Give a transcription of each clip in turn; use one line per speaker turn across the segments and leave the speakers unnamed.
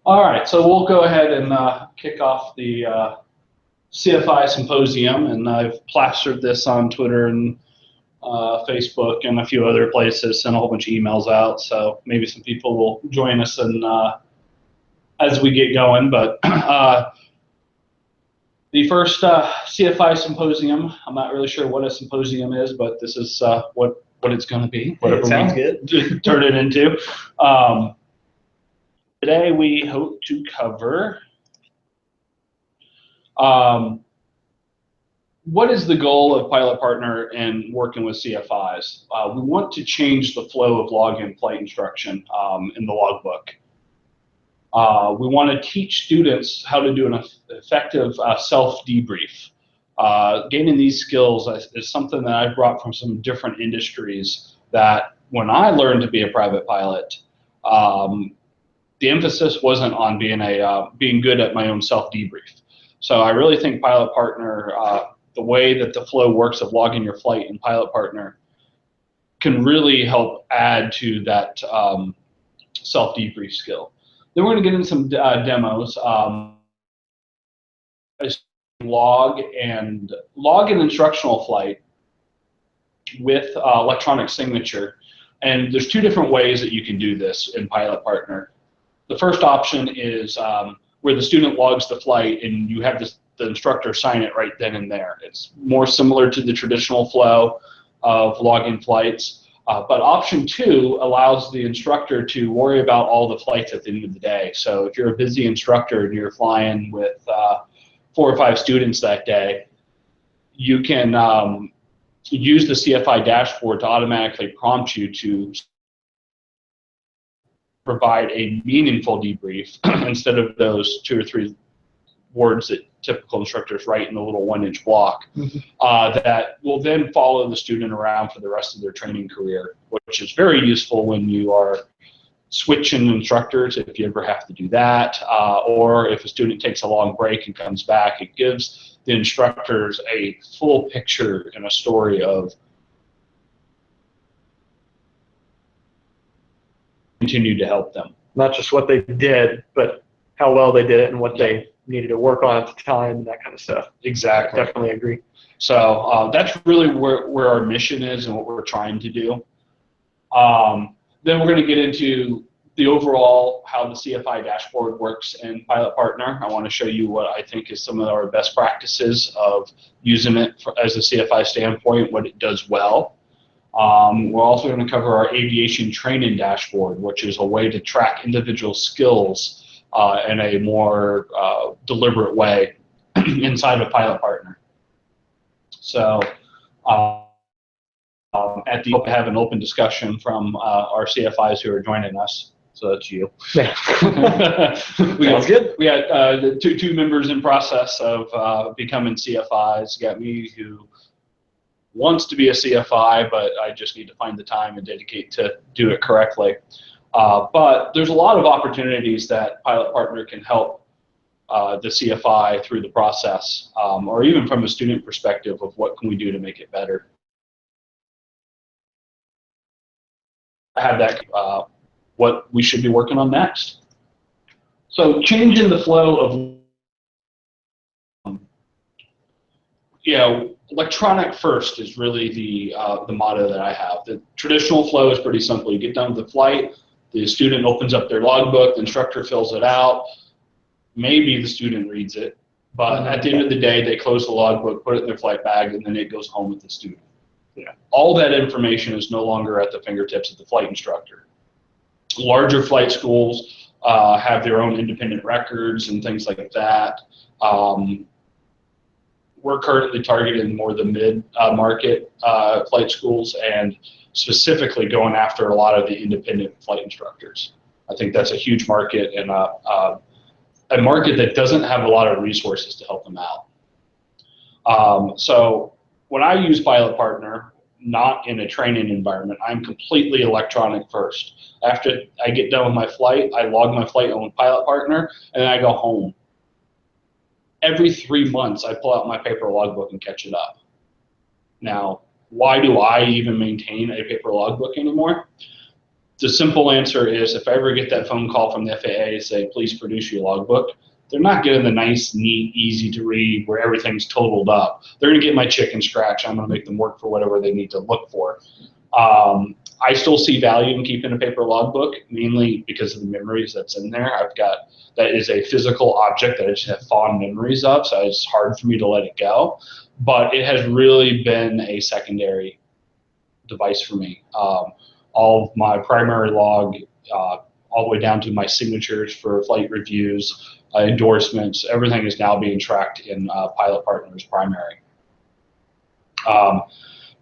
All right, so we'll go ahead and kick off the CFI Symposium, and I've plastered this on Twitter and Facebook and a few other places, sent a whole bunch of emails out, so maybe some people will join us and as we get going. But the first CFI Symposium, I'm not really sure what a symposium is, but this is what it's going to be, whatever
sounds
we
good.
turn it into. Today we hope to cover what is the goal of Pilot Partner and working with CFIs? We want to change the flow of login flight instruction in the logbook. We want to teach students how to do an effective self-debrief. Gaining these skills is something that I brought from some different industries that when I learned to be a private pilot, the emphasis wasn't on being good at my own self-debrief. So I really think Pilot Partner, the way that the flow works of logging your flight in Pilot Partner can really help add to that self-debrief skill. Then we're going to get into some demos. Log an instructional flight with electronic signature. And there's two different ways that you can do this in Pilot Partner. The first option is where the student logs the flight and you have the instructor sign it right then and there. It's more similar to the traditional flow of login flights. But option 2 allows the instructor to worry about all the flights at the end of the day. So if you're a busy instructor and you're flying with 4 or 5 students that day, you can use the CFI dashboard to automatically prompt you to provide a meaningful debrief instead of those 2 or 3 words that typical instructors write in a little 1-inch block. That will then follow the student around for the rest of their training career, which is very useful when you are switching instructors, if you ever have to do that, or if a student takes a long break and comes back. It gives the instructors a full picture and a story of continue to help them.
Not just what they did, but how well they did it and what they needed to work on at the time and that kind of stuff.
Exactly.
I definitely agree.
So that's really where our mission is and what we're trying to do. Then we're going to get into the overall how the CFI dashboard works in Pilot Partner. I want to show you what I think is some of our best practices of using it as a CFI standpoint, what it does well. We're also going to cover our aviation training dashboard, which is a way to track individual skills in a more deliberate way inside of Pilot Partner. So at the have an open discussion from our CFIs who are joining us. So that's you.
Yeah. Sounds good.
We got the two members in process of becoming CFIs. You got me, who wants to be a CFI, but I just need to find the time and dedicate to do it correctly. But there's a lot of opportunities that Pilot Partner can help the CFI through the process, or even from a student perspective of what can we do to make it better. I have that what we should be working on next. So changing the flow of, electronic first is really the motto that I have. The traditional flow is pretty simple. You get done with the flight, the student opens up their logbook, the instructor fills it out. Maybe the student reads it, but at the end of the day, they close the logbook, put it in their flight bag, and then it goes home with the student. Yeah. All that information is no longer at the fingertips of the flight instructor. Larger flight schools have their own independent records and things like that. We're currently targeting more the mid-market flight schools and specifically going after a lot of the independent flight instructors. I think that's a huge market and a market that doesn't have a lot of resources to help them out. So when I use Pilot Partner, not in a training environment, I'm completely electronic first. After I get done with my flight, I log my flight on Pilot Partner, and then I go home. Every 3 months, I pull out my paper logbook and catch it up. Now, why do I even maintain a paper logbook anymore? The simple answer is if I ever get that phone call from the FAA to say, please produce your logbook, they're not getting the nice, neat, easy to read where everything's totaled up. They're going to get my chicken scratch. I'm going to make them work for whatever they need to look for. I still see value in keeping a paper logbook, mainly because of the memories that's in there. That is a physical object that I just have fond memories of, so it's hard for me to let it go. But it has really been a secondary device for me. All of my primary log, all the way down to my signatures for flight reviews, endorsements, everything is now being tracked in Pilot Partner's primary.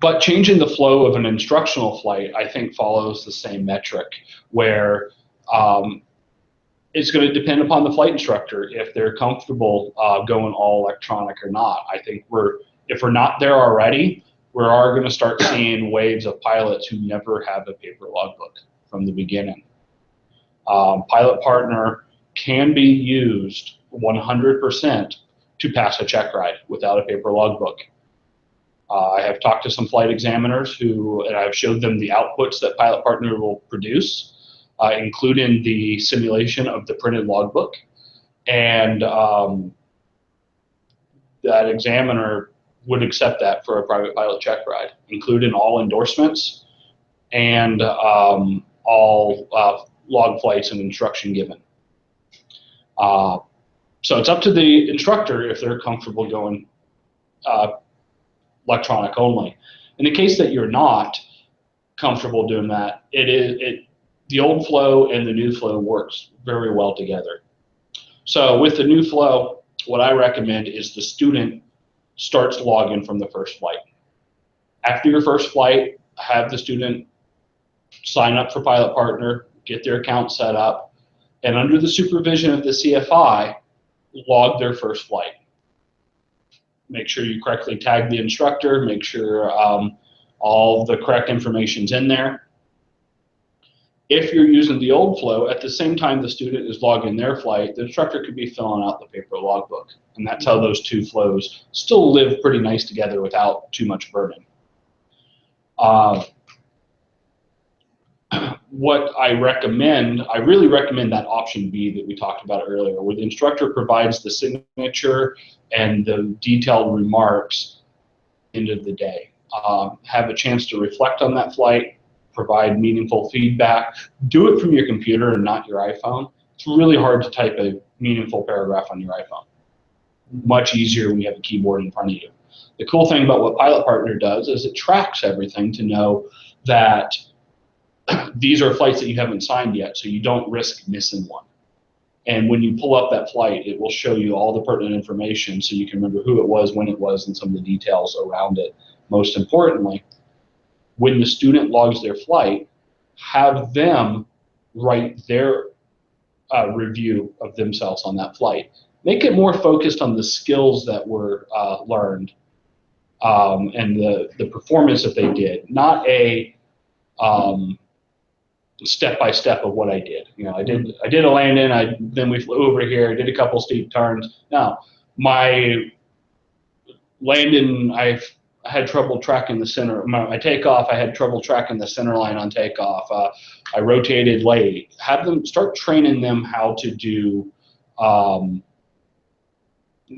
But changing the flow of an instructional flight, I think, follows the same metric, where it's going to depend upon the flight instructor if they're comfortable going all electronic or not. I think if we're not there already, we are going to start seeing waves of pilots who never have a paper logbook from the beginning. Pilot Partner can be used 100% to pass a check ride without a paper logbook. I have talked to some flight examiners and I've showed them the outputs that Pilot Partner will produce, including the simulation of the printed logbook. And that examiner would accept that for a private pilot check ride, including all endorsements and all log flights and instruction given. So it's up to the instructor if they're comfortable going electronic only. In the case that you're not comfortable doing that, the old flow and the new flow works very well together. So with the new flow, what I recommend is the student starts logging from the first flight. After your first flight, have the student sign up for Pilot Partner, get their account set up, and under the supervision of the CFI, log their first flight. Make sure you correctly tag the instructor, make sure all the correct information's in there. If you're using the old flow, at the same time the student is logging their flight, the instructor could be filling out the paper logbook. And that's how those two flows still live pretty nice together without too much burden. What I really recommend that option B that we talked about earlier, where the instructor provides the signature and the detailed remarks at the end of the day. Have a chance to reflect on that flight, provide meaningful feedback. Do it from your computer and not your iPhone. It's really hard to type a meaningful paragraph on your iPhone. Much easier when you have a keyboard in front of you. The cool thing about what Pilot Partner does is it tracks everything to know that these are flights that you haven't signed yet, so you don't risk missing one. And when you pull up that flight, it will show you all the pertinent information so you can remember who it was, when it was, and some of the details around it. Most importantly, when the student logs their flight, have them write their review of themselves on that flight. Make it more focused on the skills that were learned and the performance that they did, not a step-by-step of what I did. You know, I did a landing, then we flew over here, did a couple steep turns. No, my landing, I had trouble tracking the center. My takeoff, I had trouble tracking the center line on takeoff. I rotated late. Have them start training them how to do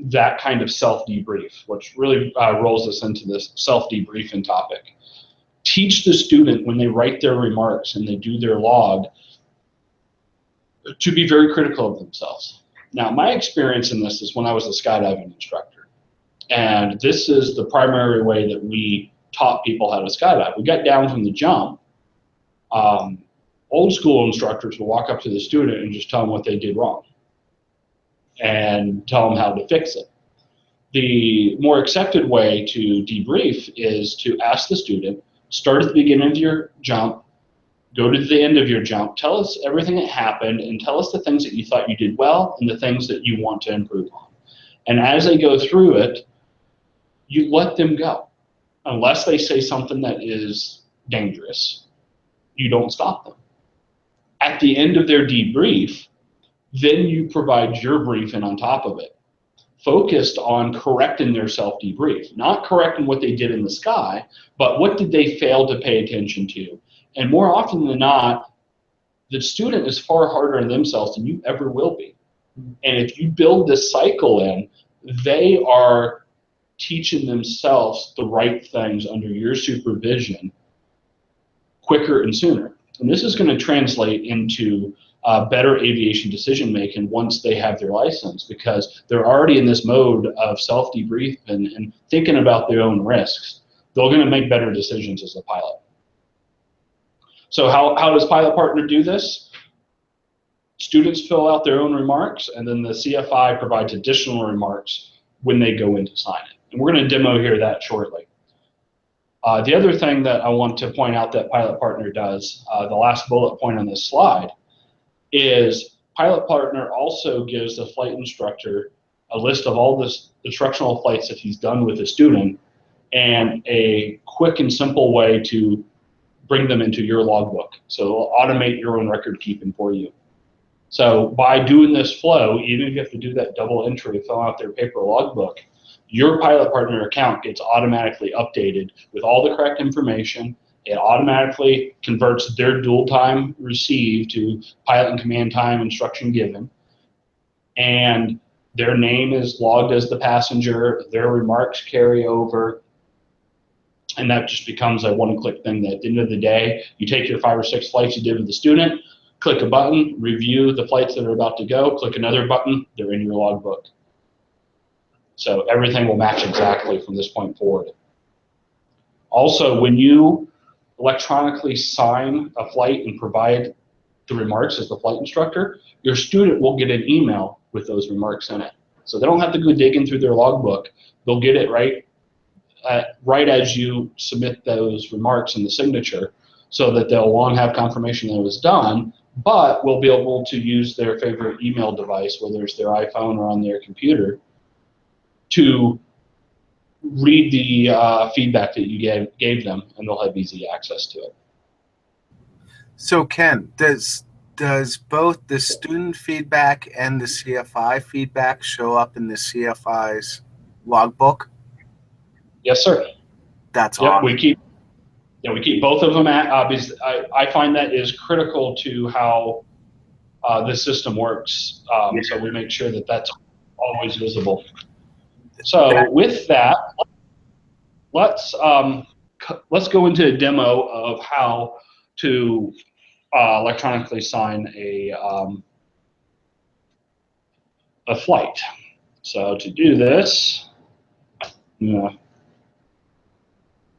that kind of self-debrief, which really rolls us into this self-debriefing topic. Teach the student when they write their remarks and they do their log to be very critical of themselves. Now, my experience in this is when I was a skydiving instructor. And this is the primary way that we taught people how to skydive. We got down from the jump. Old school instructors will walk up to the student and just tell them what they did wrong and tell them how to fix it. The more accepted way to debrief is to ask the student, start at the beginning of your jump, go to the end of your jump, tell us everything that happened, and tell us the things that you thought you did well and the things that you want to improve on. And as they go through it, you let them go. Unless they say something that is dangerous, you don't stop them. At the end of their debrief, then you provide your briefing on top of it. focused on correcting their self-debrief, not correcting what they did in the sky, but what did they fail to pay attention to. And more often than not, the student is far harder on themselves than you ever will be. And if you build this cycle in, they are teaching themselves the right things under your supervision quicker and sooner. And this is going to translate into better aviation decision making once they have their license, because they're already in this mode of self-debrief and thinking about their own risks. They're going to make better decisions as a pilot. So how does Pilot Partner do this? Students fill out their own remarks, and then the CFI provides additional remarks when they go in to sign it. And we're going to demo here that shortly. The other thing that I want to point out that Pilot Partner does, the last bullet point on this slide, is Pilot Partner also gives the flight instructor a list of all the instructional flights that he's done with the student and a quick and simple way to bring them into your logbook. So it'll automate your own record keeping for you. So by doing this flow, even if you have to do that double entry to fill out their paper logbook, your Pilot Partner account gets automatically updated with all the correct information. It automatically converts their dual time received to pilot and command time instruction given. And their name is logged as the passenger, their remarks carry over, and that just becomes a one-click thing that at the end of the day, you take your 5 or 6 flights you did with the student, click a button, review the flights that are about to go, click another button, they're in your logbook. So everything will match exactly from this point forward. Also, when you electronically sign a flight and provide the remarks as the flight instructor, your student will get an email with those remarks in it. So they don't have to go digging through their logbook. They'll get it right as you submit those remarks in the signature, so that they'll one, have confirmation that it was done, but will be able to use their favorite email device, whether it's their iPhone or on their computer, to read the feedback that you gave them, and they'll have easy access to it.
So Ken, does both the student feedback and the CFI feedback show up in the CFI's logbook?
Yes, sir.
That's
yep,
awesome.
we keep both of them at. Because I find that is critical to how the system works. So we make sure that that's always visible. So with that, let's go into a demo of how to electronically sign a flight. So to do this,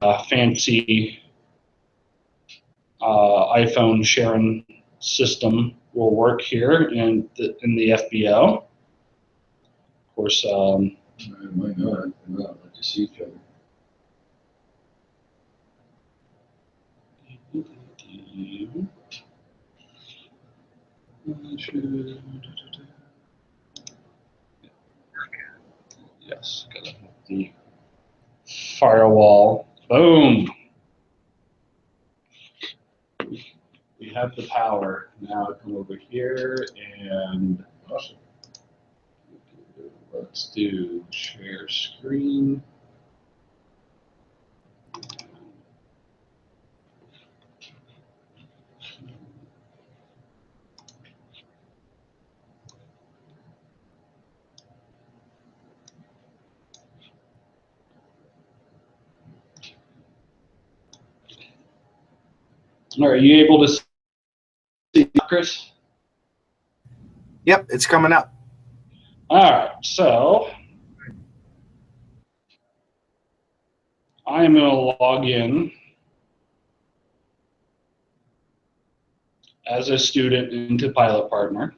a fancy iPhone sharing system will work here in the FBO. Of course,
why not? We're not allowed to see each other.
Yes, gotta have the firewall. Boom. We have the power. Now come over here and let's do share screen. Are you able to see, Chris?
Yep, it's coming up.
All right, so I'm going to log in as a student into Pilot Partner.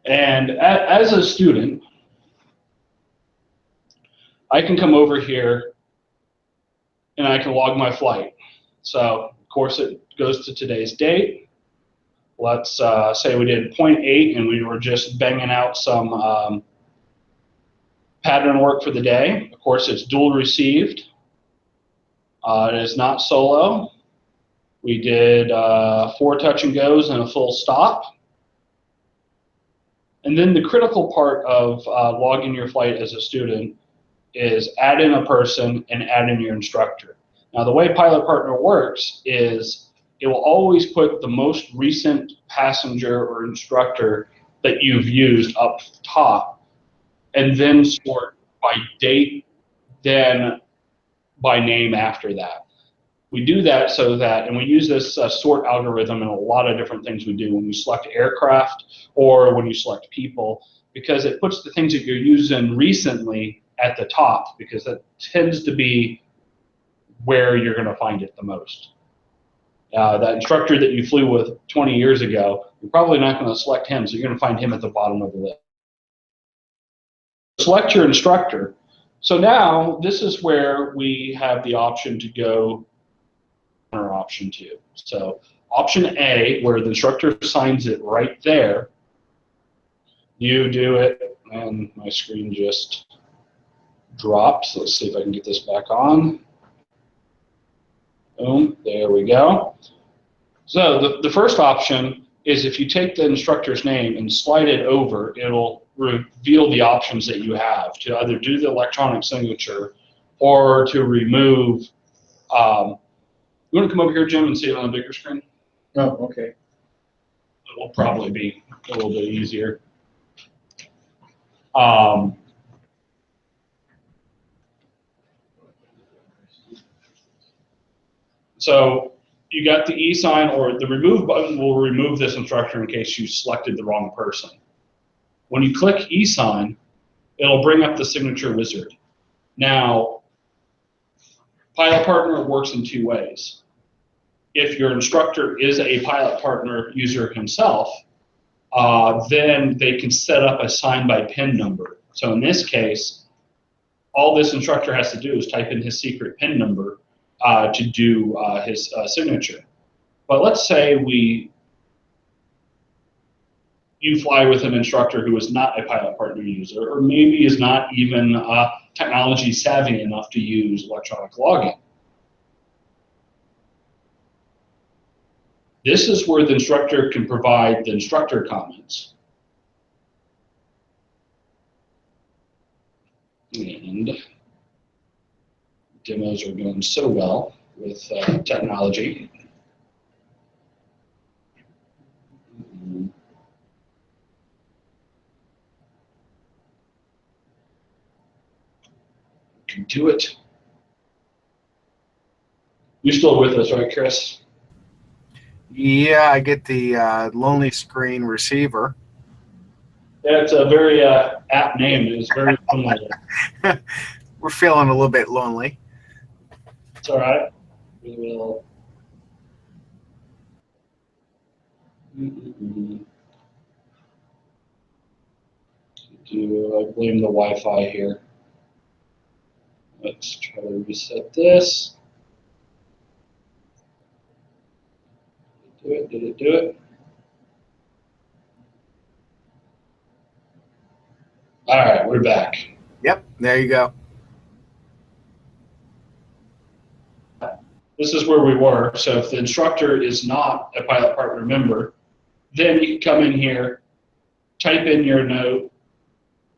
And as a student, I can come over here and I can log my flight. So, of course, it goes to today's date. Let's say we did 0.8 and we were just banging out some pattern work for the day. Of course, it's dual received. It is not solo. We did 4 touch and goes and a full stop. And then the critical part of logging your flight as a student is add in a person and add in your instructor. Now, the way Pilot Partner works is it will always put the most recent passenger or instructor that you've used up top, and then sort by date, then by name after that. We do that so that, and we use this sort algorithm in a lot of different things we do when you select aircraft or when you select people, because it puts the things that you're using recently at the top, because that tends to be where you're going to find it the most. That instructor that you flew with 20 years ago, you're probably not going to select him, so you're going to find him at the bottom of the list. Select your instructor. So now this is where we have the option to go or option 2. So option A, where the instructor signs it right there, you do it, and my screen just drops. Let's see if I can get this back on. Boom, there we go. So the first option is if you take the instructor's name and slide it over, it'll reveal the options that you have to either do the electronic signature or to remove. You want to come over here, Jim, and see it on a bigger screen?
Oh, okay.
It will probably be a little bit easier. So you got the e-sign, or the remove button will remove this instructor in case you selected the wrong person. When you click e-sign, it'll bring up the signature wizard. Now, Pilot Partner works in 2 ways. If your instructor is a Pilot Partner user himself, then they can set up a sign by PIN number. So in this case, all this instructor has to do is type in his secret PIN number to do his signature. But let's say you fly with an instructor who is not a Pilot Partner user, or maybe is not even technology savvy enough to use electronic logging. This is where the instructor can provide the instructor comments. And demos are going so well with technology. Can do it. You're still with us, right, Chris?
Yeah, I get the lonely screen receiver.
Yeah, it's a very apt name. It's very familiar.
We're feeling a little bit lonely.
It's all right. We will. I blame the Wi-Fi here. Let's try to reset this. Did it do it? All right, we're back.
Yep, there you go.
This is where we were. So if the instructor is not a Pilot Partner member, then you can come in here, type in your note,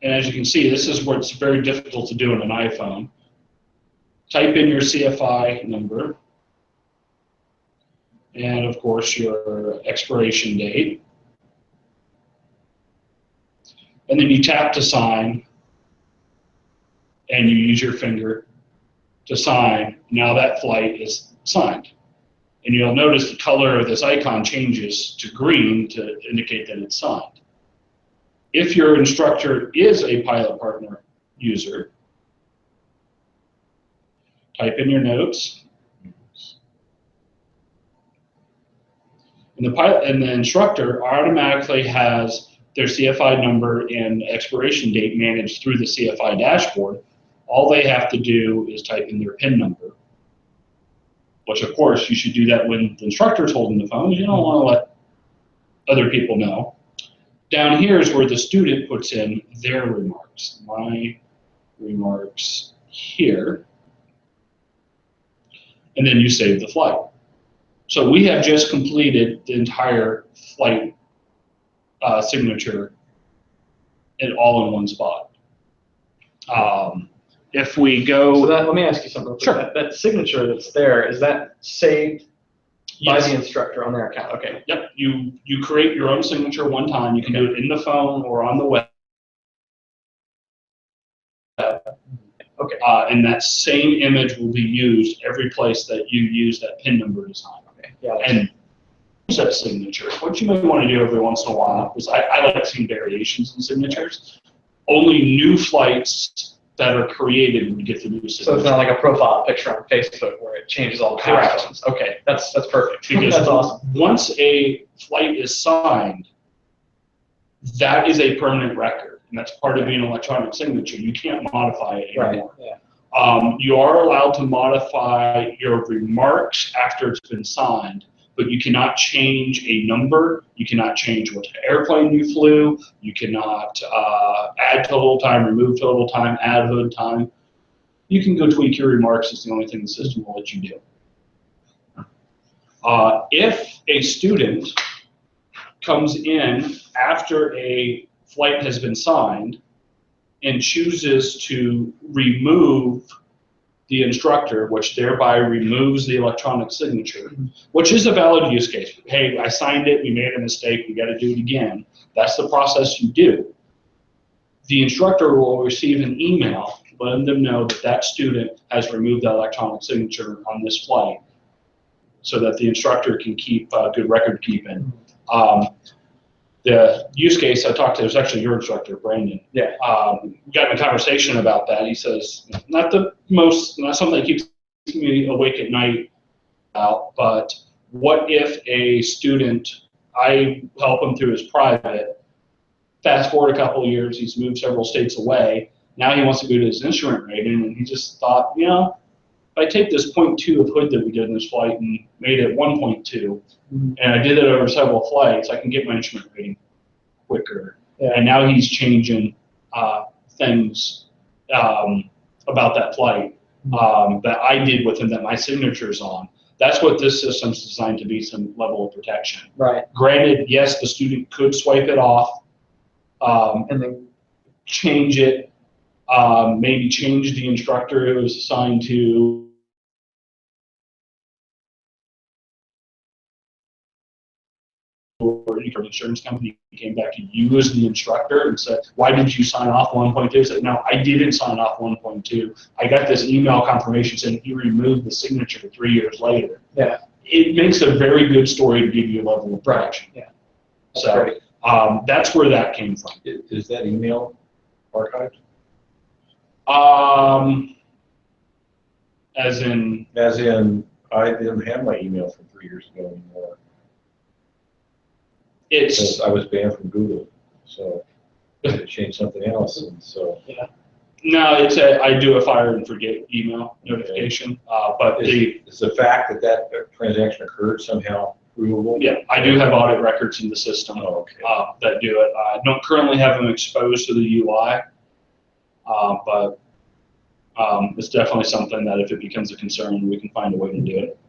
and as you can see, this is where it's very difficult to do on an iPhone. Type in your CFI number, and of course your expiration date. And then you tap to sign, and you use your finger to sign. Now that flight is signed. And you'll notice the color of this icon changes to green to indicate that it's signed. If your instructor is a Pilot Partner user, type in your notes. And the instructor automatically has their CFI number and expiration date managed through the CFI dashboard. All they have to do is type in their PIN number, which of course you should do that when the instructor is holding the phone. You don't want to let other people know. Down here is where the student puts in their remarks. My remarks here. And then you save the flight. So we have just completed the entire flight signature all in one spot. If we go,
So let me ask you something.
Sure.
That signature that's there, is that saved by
yes.
the instructor on their account? Okay.
Yep, you create your own signature one time. You can do it in the phone or on the web.
Okay.
And that same image will be used every place that you use that PIN number design.
Okay. Yeah.
And that signature. What you may want to do every once in a while is I like seeing variations in signatures. Only new flights that are created when you get the new signature.
So it's not like a profile picture on Facebook where it changes all the
Correct.
directions. Okay, that's perfect.
Because
That's awesome.
once a flight is signed, that is a permanent record, and that's part of being an electronic signature. You can't modify it anymore.
Right. Yeah.
You are allowed to modify your remarks after it's been signed, but you cannot change a number. You cannot change what airplane you flew. You cannot add total time, remove total time, add hood time. You can go tweak your remarks. It's the only thing the system will let you do. If a student comes in after a flight has been signed and chooses to remove the instructor, which thereby removes the electronic signature, which is a valid use case. Hey, I signed it, we made a mistake, we got to do it again. That's the process you do. The instructor will receive an email letting them know that that student has removed the electronic signature on this flight so that the instructor can keep good record keeping. The use case I talked to, it was actually your instructor, Brandon.
Yeah.
We got in a conversation about that. He says, not something that keeps me awake at night about, but what if a student, I help him through his private, fast forward a couple of years, he's moved several states away, now he wants to go to his instrument rating, and he just thought, if I take this 0.2 of hood that we did in this flight and made it 1.2, and I did it over several flights, I can get my instrument rating quicker. Yeah. And now he's changing things about that flight that I did with him that my signature's on. That's what this system's designed to be, some level of protection.
Right.
Granted, yes, the student could swipe it off and then change it, maybe change the instructor it was assigned to. Or from an insurance company came back to you as the instructor and said, why did you sign off 1.2? I said, no, I didn't sign off 1.2. I got this email confirmation saying he removed the signature 3 years later. Yeah. It makes a very good story to give you a level of protection.
Yeah.
So that's where that came from.
Is that email archived?
As in,
I didn't have my email from 3 years ago anymore.
It's,
I was banned from Google, so I had to change something else, and so.
Yeah. No, it's I do a fire and forget email notification, but
is the fact that transaction occurred somehow provable?
Yeah, I do have audit records in the system that do it. I don't currently have them exposed to the UI, but it's definitely something that if it becomes a concern, we can find a way to do it.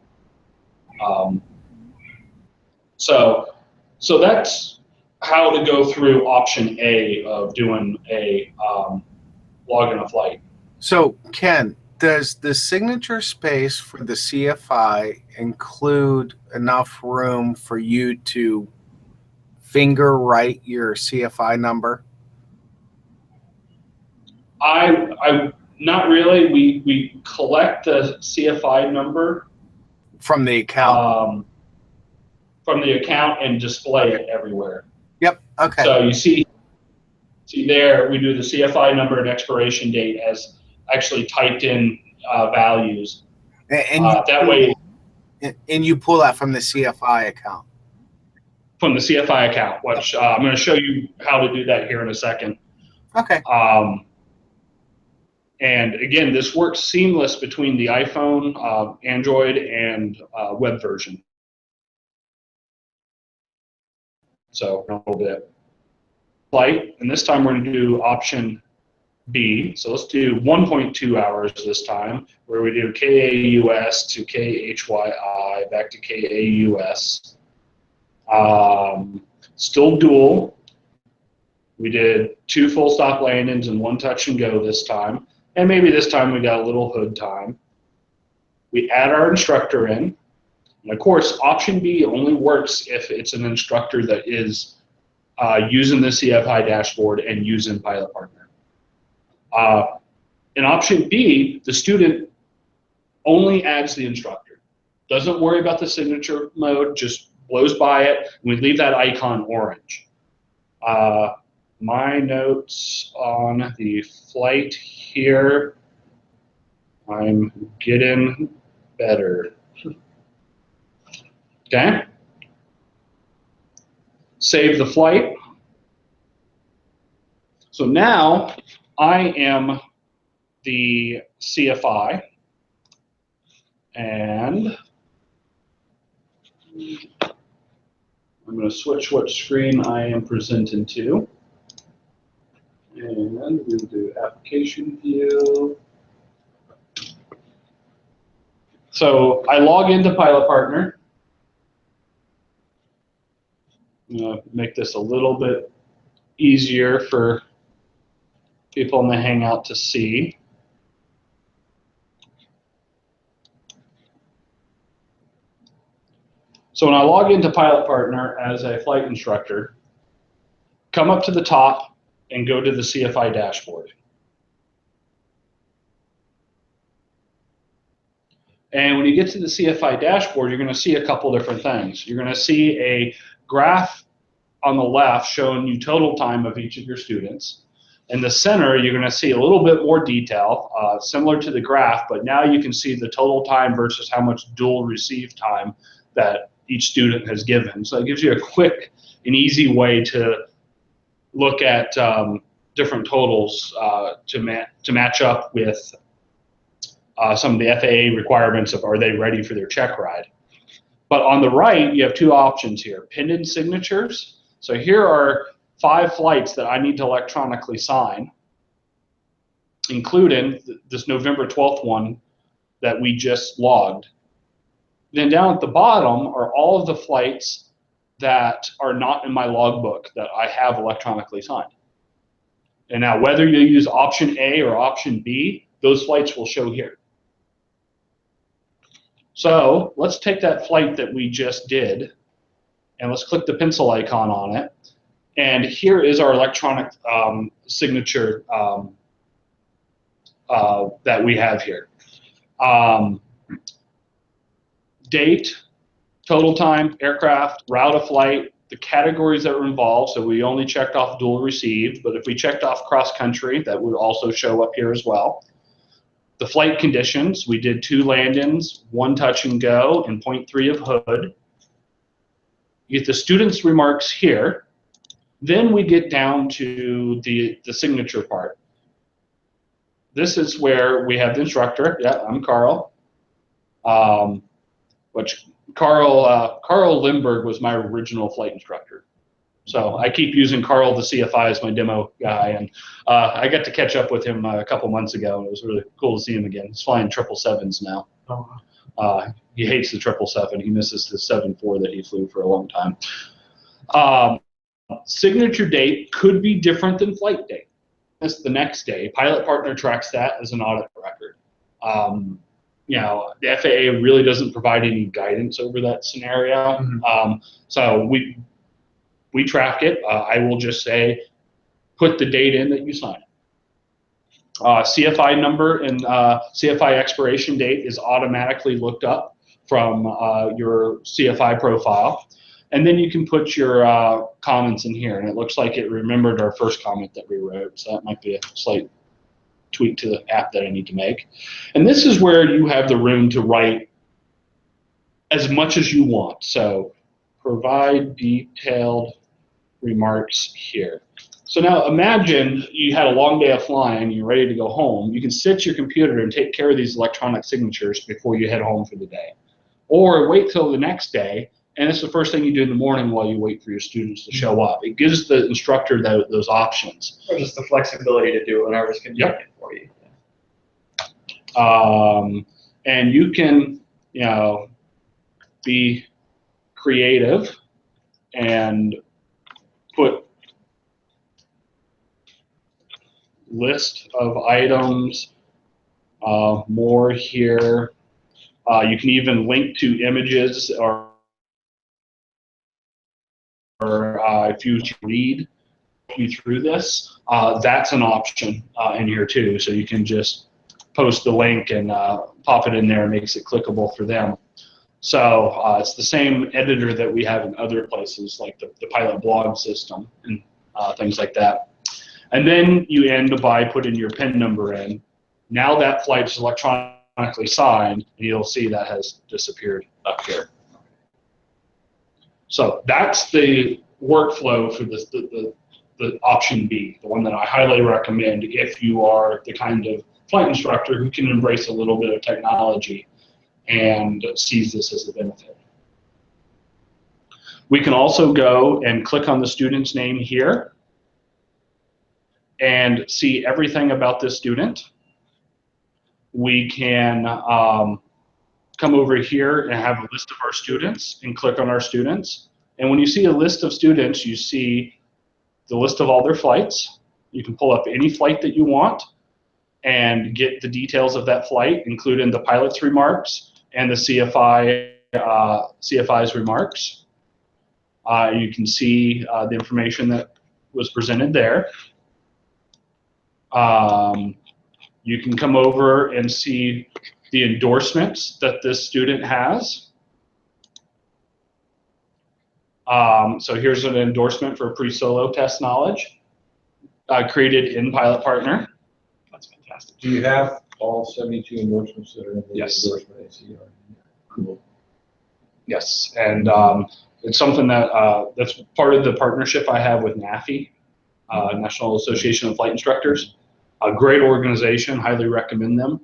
So that's how to go through option A of doing a log in a flight.
So Ken, does the signature space for the CFI include enough room for you to finger write your CFI number?
I not really. We collect the CFI number
from the account.
From the account and display it everywhere.
Yep. Okay.
So you see there, we do the CFI number and expiration date as actually typed in values.
And
that way.
And you pull that from the CFI account.
From the CFI account, which I'm going to show you how to do that here in a second.
Okay.
And again, this works seamless between the iPhone, Android, and web version. So a little bit flight, and this time we're going to do option B. So let's do 1.2 hours this time, where we do KAUS to KHYI back to KAUS. Still dual. We did 2 full stop landings and 1 touch and go this time. And maybe this time we got a little hood time. We add our instructor in. And of course, option B only works if it's an instructor that is using the CFI dashboard and using Pilot Partner. In option B, the student only adds the instructor. Doesn't worry about the signature mode, just blows by it, and we leave that icon orange. My notes on the flight here, I'm getting better. Okay? Save the flight. So now I am the CFI, and I'm going to switch what screen I am presenting to. And we'll do application view. So I log into Pilot Partner. I'm going to make this a little bit easier for people in the Hangout to see. So when I log into Pilot Partner as a flight instructor, come up to the top and go to the CFI dashboard. And when you get to the CFI dashboard, you're going to see a couple different things. You're going to see a graph on the left showing you total time of each of your students. In the center, you're going to see a little bit more detail, similar to the graph, but now you can see the total time versus how much dual receive time that each student has given. So it gives you a quick and easy way to look at different totals to match up with some of the FAA requirements of are they ready for their check ride. But on the right, you have 2 options here, pending signatures. So here are 5 flights that I need to electronically sign, including this November 12th one that we just logged. Then down at the bottom are all of the flights that are not in my logbook that I have electronically signed. And now whether you use option A or option B, those flights will show here. So let's take that flight that we just did and let's click the pencil icon on it. And here is our electronic signature that we have here. Date, total time, aircraft, route of flight, the categories that were involved. So we only checked off dual received, but if we checked off cross country, that would also show up here as well. The flight conditions, we did 2 land-ins, 1 touch and go, and 0.3 of hood. You get the student's remarks here. Then we get down to the signature part. This is where we have the instructor. Yeah, I'm Carl. Which Carl Lindbergh was my original flight instructor. So I keep using Carl the CFI as my demo guy, and I got to catch up with him a couple months ago, and it was really cool to see him again. He's flying 777s now. He hates the 777. He misses the 74 that he flew for a long time. Signature date could be different than flight date. That's the next day. Pilot Partner tracks that as an audit record. You know, the FAA really doesn't provide any guidance over that scenario. So we track it. I will just say, put the date in that you signed. CFI number and CFI expiration date is automatically looked up from your CFI profile. And then you can put your comments in here. And it looks like it remembered our first comment that we wrote. So that might be a slight tweak to the app that I need to make. And this is where you have the room to write as much as you want. So provide detailed remarks here. So now imagine you had a long day of flying, you're ready to go home. You can sit at your computer and take care of these electronic signatures before you head home for the day. Or wait till the next day and it's the first thing you do in the morning while you wait for your students to show up. It gives the instructor those options.
Or just the flexibility to do it whenever it's convenient for you.
And you can, be creative and put list of items, more here. You can even link to images or if you read me through this, that's an option in here too. So you can just post the link and pop it in there. It makes it clickable for them. So it's the same editor that we have in other places like the Pilot blog system and things like that. And then you end by putting your PIN number in. Now that flight is electronically signed, and you'll see that has disappeared up here. So that's the workflow for the option B, the one that I highly recommend if you are the kind of flight instructor who can embrace a little bit of technology and sees this as a benefit. We can also go and click on the student's name here and see everything about this student. We can come over here and have a list of our students and click on our students. And when you see a list of students, you see the list of all their flights. You can pull up any flight that you want and get the details of that flight, including the pilot's remarks and the CFI's remarks. You can see the information that was presented there. You can come over and see the endorsements that this student has. So here's an endorsement for pre-solo test knowledge created in Pilot Partner. That's fantastic.
Do you have all 72 endorsements that are in the endorsement ACR? Cool.
Yes, and it's something that that's part of the partnership I have with NAFI, National Association of Flight Instructors. A great organization, highly recommend them.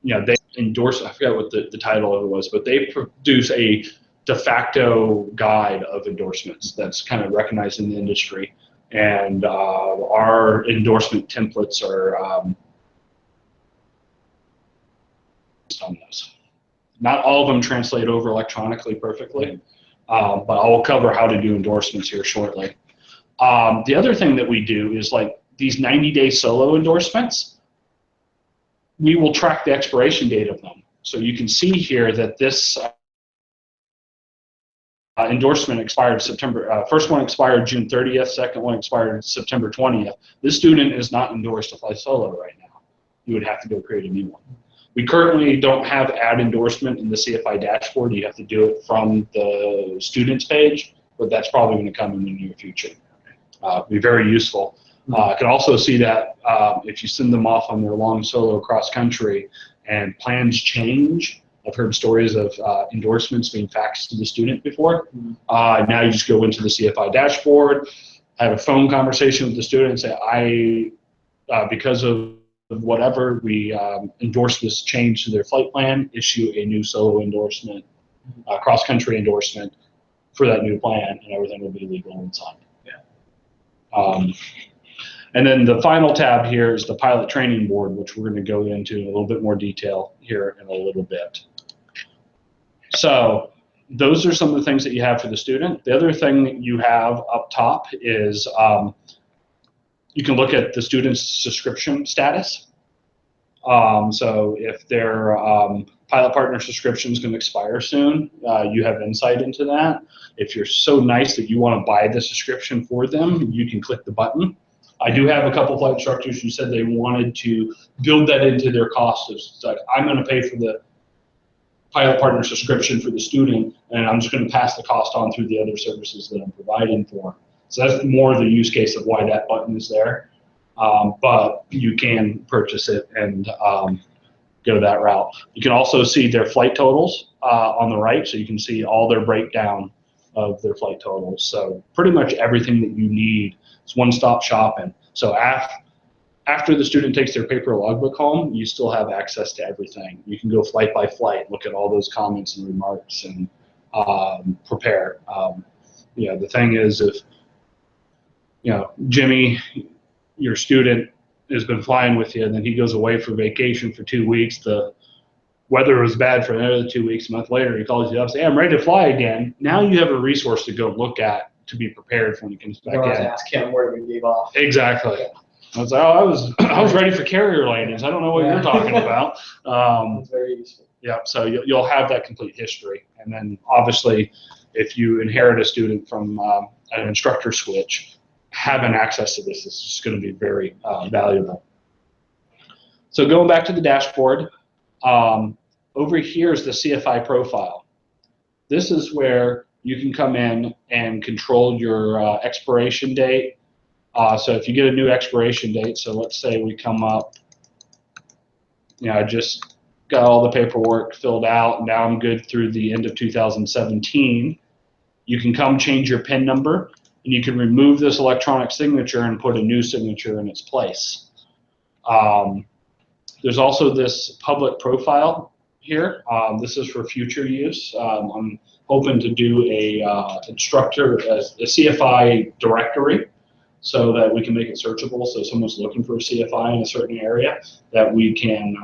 They endorse, I forgot what the title of it was, but they produce a de facto guide of endorsements that's kind of recognized in the industry. And our endorsement templates are on those. Not all of them translate over electronically perfectly, but I'll cover how to do endorsements here shortly. The other thing that we do is like these 90-day solo endorsements, we will track the expiration date of them. So you can see here that this endorsement expired September, first one expired June 30th, second one expired September 20th. This student is not endorsed to fly solo right now. You would have to go create a new one. We currently don't have add endorsement in the CFI dashboard. You have to do it from the students page, but that's probably going to come in the near future. Be very useful. I can also see that if you send them off on their long solo cross country and plans change. I've heard stories of endorsements being faxed to the student before. Now you just go into the CFI dashboard, have a phone conversation with the student and say, because of whatever, we endorse this change to their flight plan, issue a new solo endorsement, cross country endorsement for that new plan, and everything will be legal and signed. And then the final tab here is the pilot training board, which we're going to go into in a little bit more detail here in a little bit. So those are some of the things that you have for the student. The other thing that you have up top is you can look at the student's subscription status. So if their Pilot Partner subscription is going to expire soon, you have insight into that. If you're so nice that you want to buy the subscription for them, you can click the button. I do have a couple flight instructors who said they wanted to build that into their cost. It's like, I'm going to pay for the Pilot Partner subscription for the student, and I'm just going to pass the cost on through the other services that I'm providing for. So that's more the use case of why that button is there. But you can purchase it and go that route. You can also see their flight totals on the right, so you can see all their breakdown of their flight totals. So pretty much everything that you need is one-stop shopping. So After the student takes their paper logbook home, you still have access to everything. You can go flight by flight, look at all those comments and remarks, and prepare. The thing is, if Jimmy, your student, has been flying with you, and then he goes away for vacation for 2 weeks. The weather was bad for another 2 weeks. A month later, he calls you up, say, "I'm ready to fly again." Now you have a resource to go look at to be prepared for when he comes back in.
Ask him where we gave off.
Exactly. I was like, I was ready for carrier landings. I don't know what you're talking about.
It's very useful.
Yeah, so you'll have that complete history. And then obviously, if you inherit a student from an instructor switch, having access to this is just going to be very valuable. So going back to the dashboard, over here is the CFI Profile. This is where you can come in and control your expiration date. So if you get a new expiration date, so let's say we come up, I just got all the paperwork filled out, and now I'm good through the end of 2017. You can come change your PIN number, and you can remove this electronic signature and put a new signature in its place. There's also this public profile here. This is for future use. I'm hoping to do a CFI directory, so that we can make it searchable. So if someone's looking for a CFI in a certain area, that we can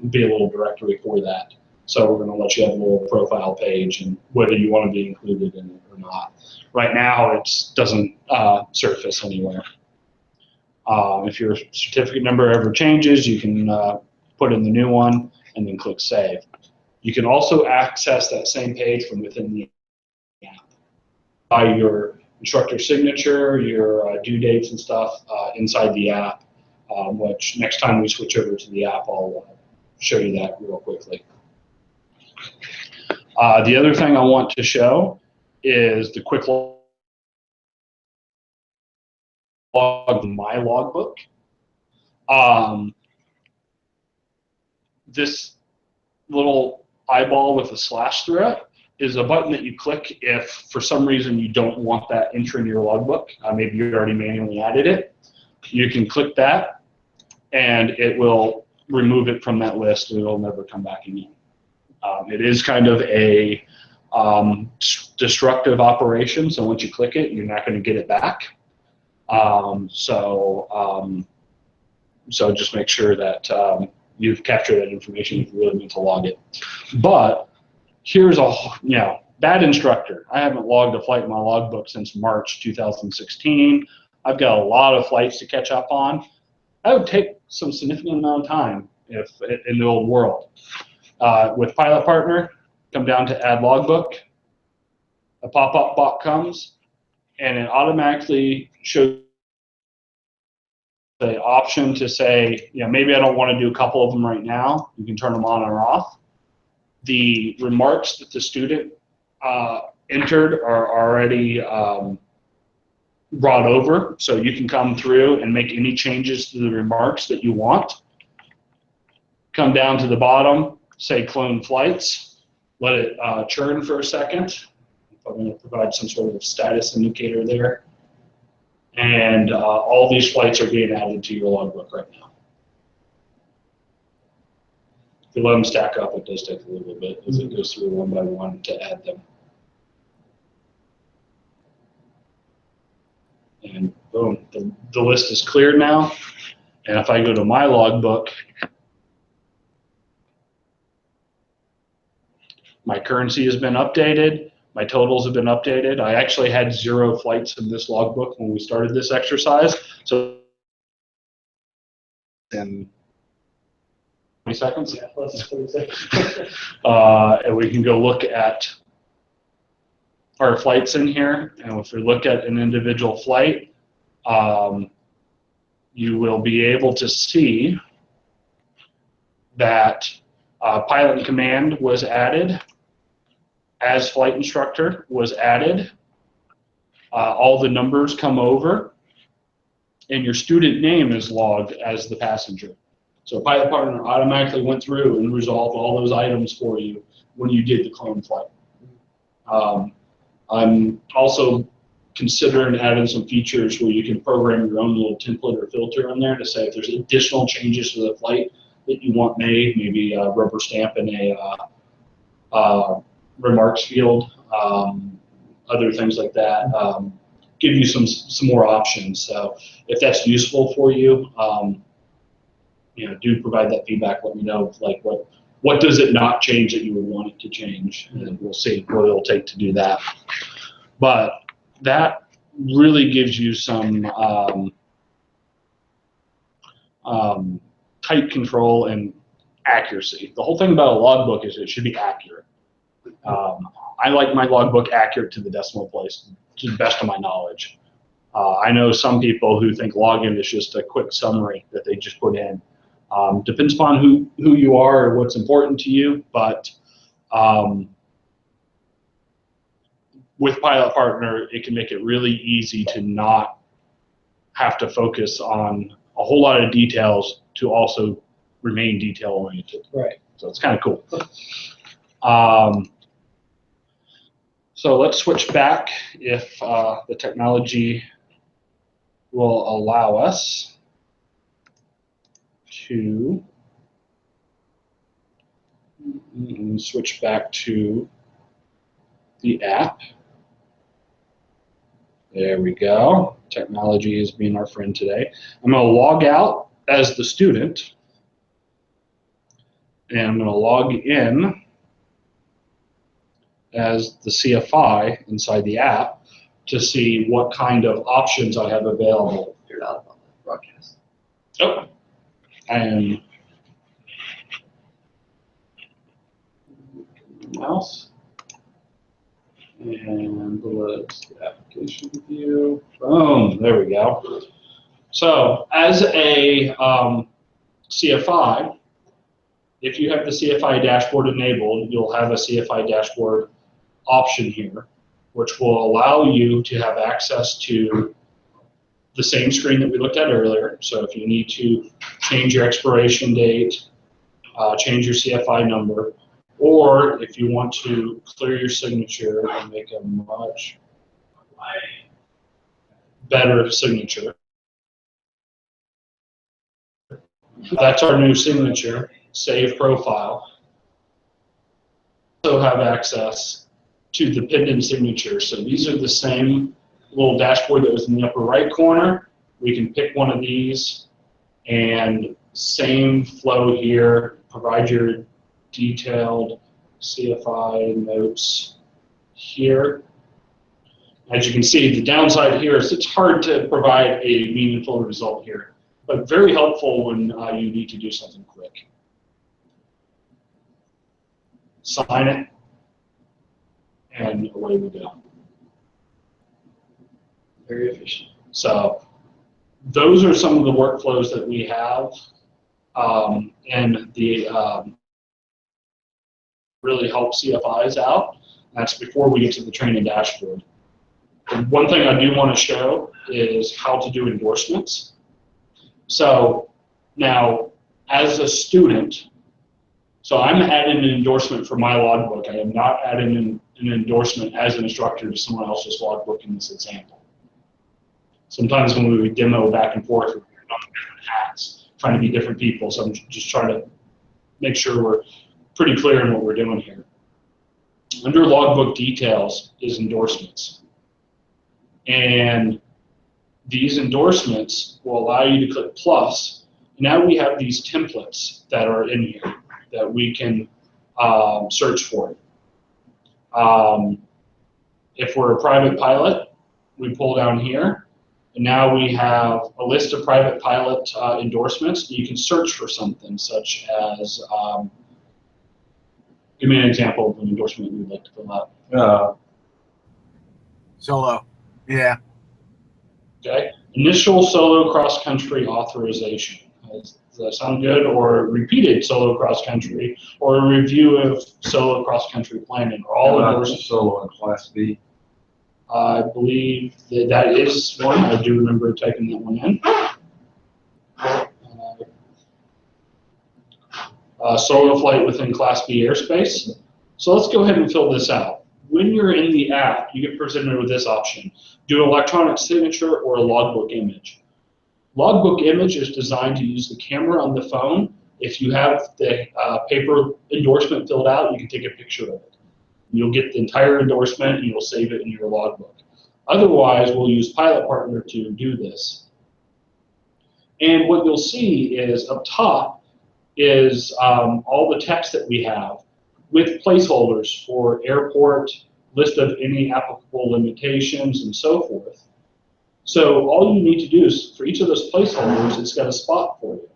be a little directory for that. So we're going to let you have a little profile page, and whether you want to be included in it or not. Right now, it doesn't surface anywhere. If your certificate number ever changes, you can put in the new one and then click Save. You can also access that same page from within the app by your instructor signature, your due dates and stuff inside the app, which next time we switch over to the app, I'll show you that real quickly. The other thing I want to show is the quick log, my logbook. This little eyeball with a slash through it is a button that you click if for some reason you don't want that entry in your logbook. Maybe you already manually added it. You can click that, and it will remove it from that list, and it'll never come back again. It is kind of a destructive operation, so once you click it, you're not going to get it back. So just make sure that you've captured that information if you really need to log it. But here's a, bad instructor. I haven't logged a flight in my logbook since March 2016. I've got a lot of flights to catch up on. That would take some significant amount of time if in the old world. With Pilot Partner, come down to Add Logbook. A pop-up box comes, and it automatically shows the option to say, maybe I don't want to do a couple of them right now. You can turn them on or off. The remarks that the student entered are already brought over, so you can come through and make any changes to the remarks that you want. Come down to the bottom, say clone flights, let it churn for a second. I'm going to provide some sort of status indicator there. And all these flights are being added to your logbook right now. If you let them stack up, it does take a little bit as it goes through one by one to add them. And boom, the list is cleared now. And if I go to my logbook, my currency has been updated. My totals have been updated. I actually had 0 flights in this logbook when we started this exercise. So in 20 seconds?
Yeah, less than 20 seconds.
And we can go look at our flights in here. And if we look at an individual flight, you will be able to see that pilot in command was added. As flight instructor was added. All the numbers come over, and your student name is logged as the passenger. So Pilot Partner automatically went through and resolved all those items for you when you did the clone flight. I'm also considering adding some features where you can program your own little template or filter on there to say if there's additional changes to the flight that you want made, maybe a rubber stamp in a remarks field, other things like that. Give you some more options. So if that's useful for you, do provide that feedback. Let me know like what does it not change that you would want it to change, and we'll see what it'll take to do that. But that really gives you some tight control and accuracy. The whole thing about a logbook is it should be accurate. I like my logbook accurate to the decimal place, to the best of my knowledge. I know some people who think login is just a quick summary that they just put in. Depends upon who you are or what's important to you, but with Pilot Partner, it can make it really easy to not have to focus on a whole lot of details to also remain detail-oriented.
Right.
So it's kind of cool. So let's switch back if the technology will allow us to switch back to the app. There we go. Technology is being our friend today. I'm going to log out as the student, and I'm going to log in as the CFI inside the app to see what kind of options I have available.
You're not on the broadcast.
Oh, and mouse. And let's get application view. Boom, there we go. So as a CFI, if you have the CFI dashboard enabled, you'll have a CFI dashboard option here, which will allow you to have access to the same screen that we looked at earlier. So if you need to change your expiration date, change your CFI number, or if you want to clear your signature and make a much better signature. That's our new signature, Save Profile. Also have access to the pinned signature. So these are the same little dashboard that was in the upper right corner. We can pick one of these and same flow here, provide your detailed CFI notes here. As you can see, the downside here is it's hard to provide a meaningful result here, but very helpful when you need to do something quick. Sign it, and away we go.
Very efficient.
So those are some of the workflows that we have, and the really help CFIs out. That's before we get to the training dashboard. And one thing I do want to show is how to do endorsements. So now, as a student, so I'm adding an endorsement for my logbook. I am not adding an endorsement as an instructor to someone else's logbook in this example. Sometimes when we demo back and forth, we're on different hats, trying to be different people. So I'm just trying to make sure we're pretty clear in what we're doing here. Under logbook details is endorsements. And these endorsements will allow you to click plus. Now we have these templates that are in here that we can search for. If we're a private pilot, we pull down here. And now we have a list of private pilot endorsements. You can search for something such as, give me an example of an endorsement you'd like to fill out.
Solo. Yeah.
Okay. Initial solo cross-country authorization. Does that sound good? Or repeated solo cross-country, or a review of solo cross-country planning, or all endorsements.
Solo in Class B.
I believe that is one. I do remember typing that one in. Solo flight within Class B airspace. So let's go ahead and fill this out. when you're in the app, you get presented with this option: do an electronic signature or a logbook image. Logbook image is designed to use the camera on the phone. If you have the paper endorsement filled out, you can take a picture of it. You'll get the entire endorsement and you'll save it in your logbook. Otherwise, we'll use Pilot Partner to do this. And what you'll see is up top is all the text that we have with placeholders for airport, list of any applicable limitations, and so forth. So all you need to do is, for each of those placeholders, it's got a spot for you.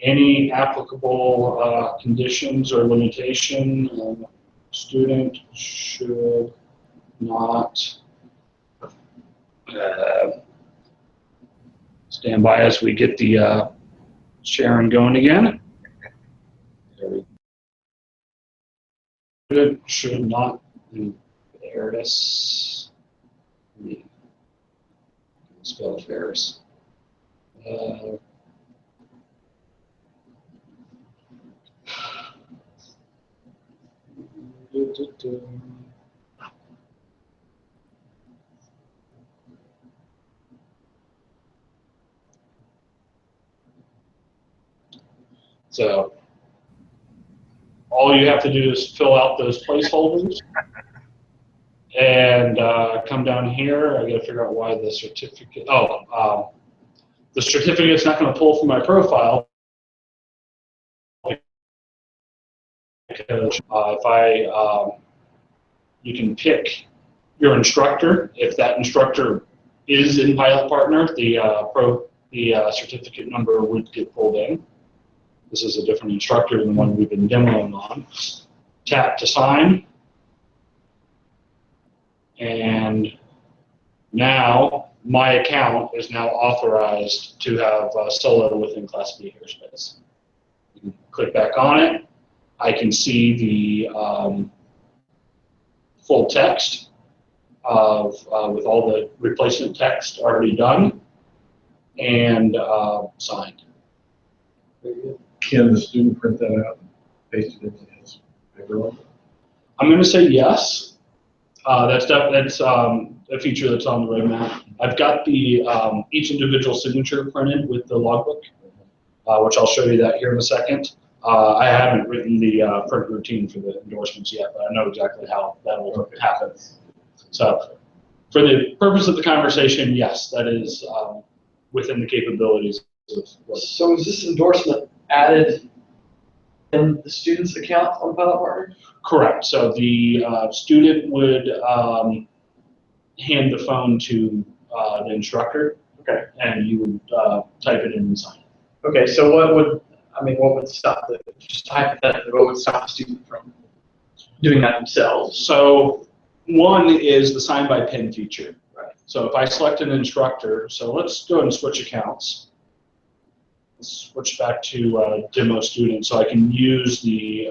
Any applicable conditions or limitation, student should not stand by as we get the sharing going again. Student should not embarrass me. Spell embarrass. So all you have to do is fill out those placeholders and come down here. I got to figure out why the certificate. The certificate's not going to pull from my profile because you can pick your instructor. If that instructor is in Pilot Partner, the certificate number would get pulled in. This is a different instructor than the one we've been demoing on. Tap to sign. And now my account is now authorized to have solo within Class B airspace. You can click back on it. I can see the full text of with all the replacement text already done and signed.
Can the student print that out and paste it into his paper logbook?
I'm going to say yes. That's a feature that's on the roadmap. I've got the each individual signature printed with the logbook, which I'll show you that here in a second. I haven't written the print routine for the endorsements yet, but I know exactly how that will happen. So for the purpose of the conversation, yes, that is within the capabilities of what.
So is this endorsement added in the student's account on Pilot Partner?
Correct. So the student would hand the phone to the instructor.
Okay.
And you would type it in and sign it.
Okay, so what would stop just hypothetically, what would stop the student from doing that themselves?
So one is the sign by pen feature.
Right.
So if I select an instructor, so let's go and switch accounts. Let's switch back to demo student so I can use the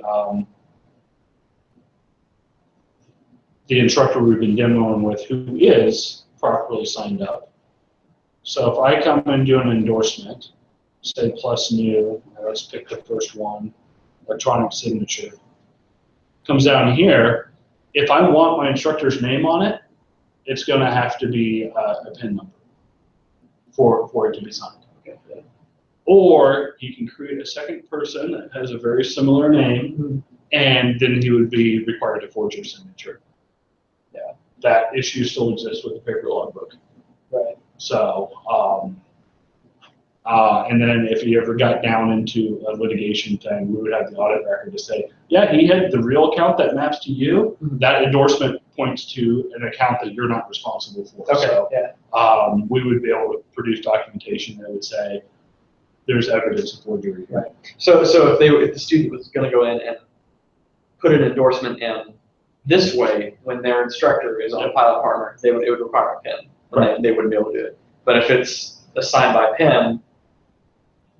instructor we've been demoing with who is properly signed up. So if I come and do an endorsement, say plus new, let's pick the first one, electronic signature. Comes down here, if I want my instructor's name on it, it's going to have to be a PIN number for it to be signed. Okay. Or you can create a second person that has a very similar name, and then he would be required to forge your signature. Yeah, that issue still exists with the paper logbook.
Right.
So, and then if you ever got down into a litigation thing, we would have the audit record to say, yeah, he had the real account that maps to you. That endorsement points to an account that you're not responsible for.
Okay.
So,
yeah.
We would be able to produce documentation that would say there's evidence of forgery.
Right. So if the student was going to go in and put an endorsement in this way, when their instructor is on a Pilot Partner, it would require a PIN.
Right.
They wouldn't be able to do it. But if it's assigned by PIN,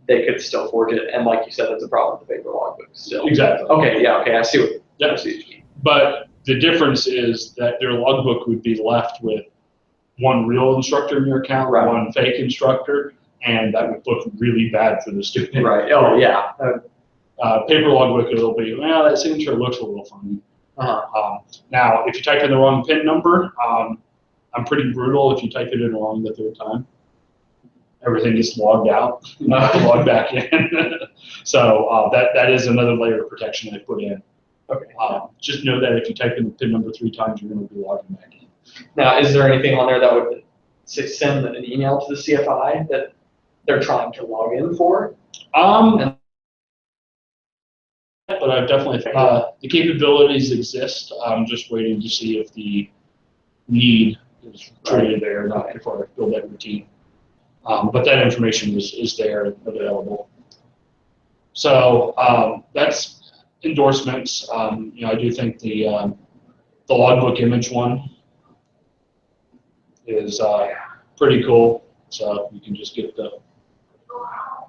they could still forge it. And like you said, that's a problem with the paper logbook still.
Exactly.
Okay. Yeah. Okay. I see what.
Yeah.
I see what you mean.
But the difference is that their logbook would be left with one real instructor in your account,
Right.
one fake instructor. and that would look really bad for the student.
Right. Oh, yeah.
Paper logbook, it'll be, well, that signature looks a little funny. Now, if you type in the wrong PIN number, I'm pretty brutal if you type it in wrong the third time. Everything gets logged out, logged back in. So that is another layer of protection I put in.
Okay.
Just know that if you type in the PIN number 3 times, you're going to be logging back in.
Now, is there anything on there that would say send an email to the CFI that they're trying to log in for?
But I've definitely the capabilities exist. I'm just waiting to see if the need is truly there or not before I build that routine. But that information is there and available. So that's endorsements. I do think the logbook image one is pretty cool. So you can just get the.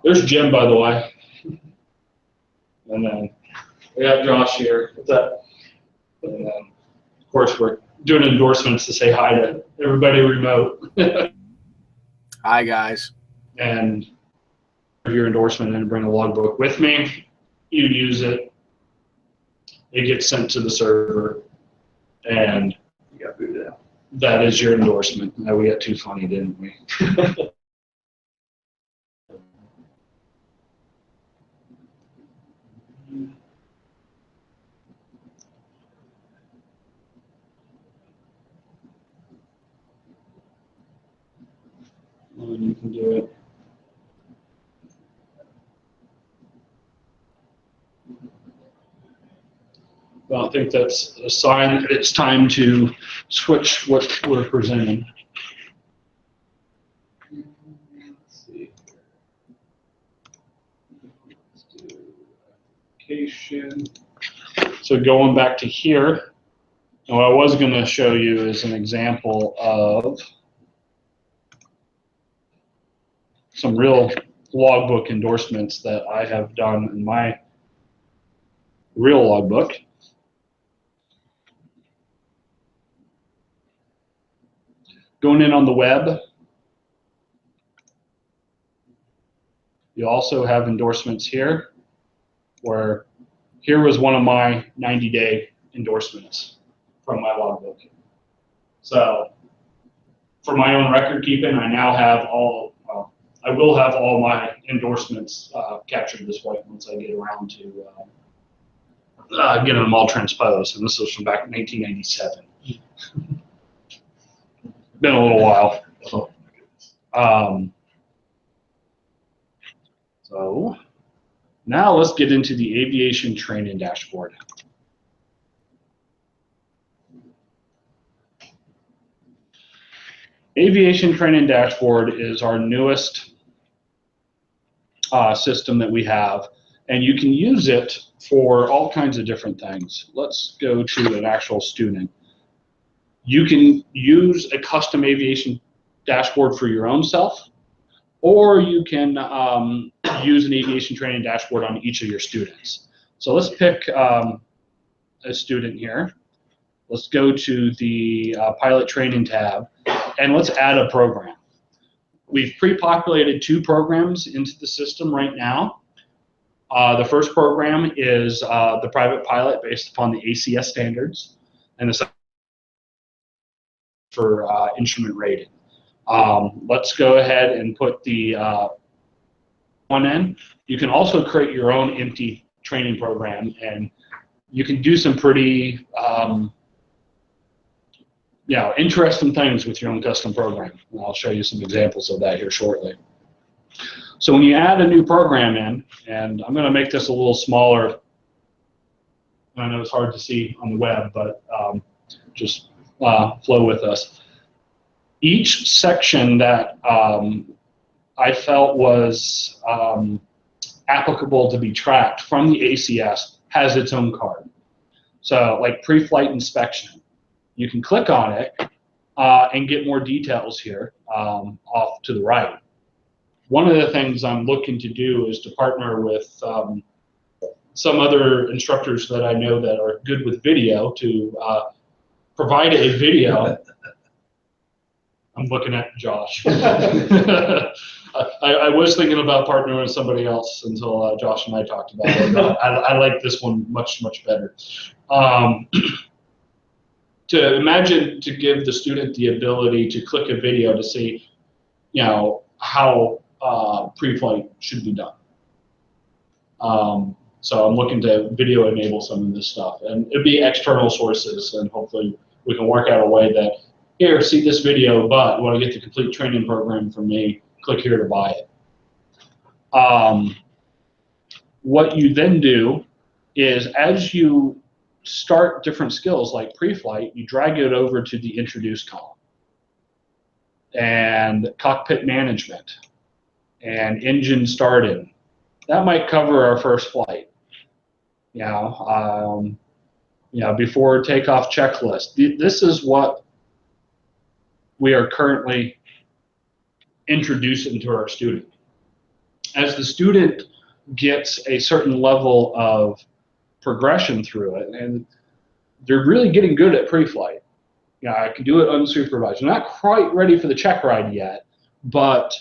There's Jim, by the way, and then we got Josh here. What's that? And then, of course, we're doing endorsements to say hi to everybody remote.
Hi, guys.
And your endorsement and bring a logbook with me. You use it. It gets sent to the server, and
You got booted out.
that is your endorsement. Now we got too funny, didn't we? And you can do it. Well, I think that's a sign that it's time to switch what we're presenting. Let's see. Let's do application. So going back to here, and what I was going to show you is an example of some real logbook endorsements that I have done in my real logbook. Going in on the web, you also have endorsements here, where here was one of my 90-day endorsements from my logbook. So for my own record keeping, I now have I will have all my endorsements captured this way once I get around to getting them all transposed. And this was from back in 1997. Been a little while. So now let's get into the aviation training dashboard. Aviation training dashboard is our newest system that we have, and you can use it for all kinds of different things. Let's go to an actual student. You can use a custom aviation dashboard for your own self, or you can use an aviation training dashboard on each of your students. So let's pick a student here. Let's go to the pilot training tab, and let's add a program. We've pre-populated 2 programs into the system right now. The first program is the private pilot based upon the ACS standards, and the second for instrument rating. Let's go ahead and put the one in. You can also create your own empty training program, and you can do some pretty interesting things with your own custom program. And I'll show you some examples of that here shortly. So when you add a new program in, and I'm going to make this a little smaller. I know it's hard to see on the web, but just flow with us. Each section that I felt was applicable to be tracked from the ACS has its own card. So like pre-flight inspection, you can click on it and get more details here off to the right. One of the things I'm looking to do is to partner with some other instructors that I know that are good with video to provide a video I'm looking at Josh. I was thinking about partnering with somebody else until Josh and I talked about it. I like this one much, much better. To imagine to give the student the ability to click a video to see, how pre-flight should be done. So I'm looking to video enable some of this stuff, and it'd be external sources, and hopefully we can work out a way that, here, see this video, but you want to get the complete training program from me, click here to buy it. What you then do is, as you start different skills like pre-flight, you drag it over to the introduce column, and cockpit management, and engine starting. That might cover our first flight. Before takeoff checklist. This is what we are currently introducing to our student. As the student gets a certain level of progression through it, and they're really getting good at pre-flight. I can do it unsupervised. I'm not quite ready for the check ride yet, but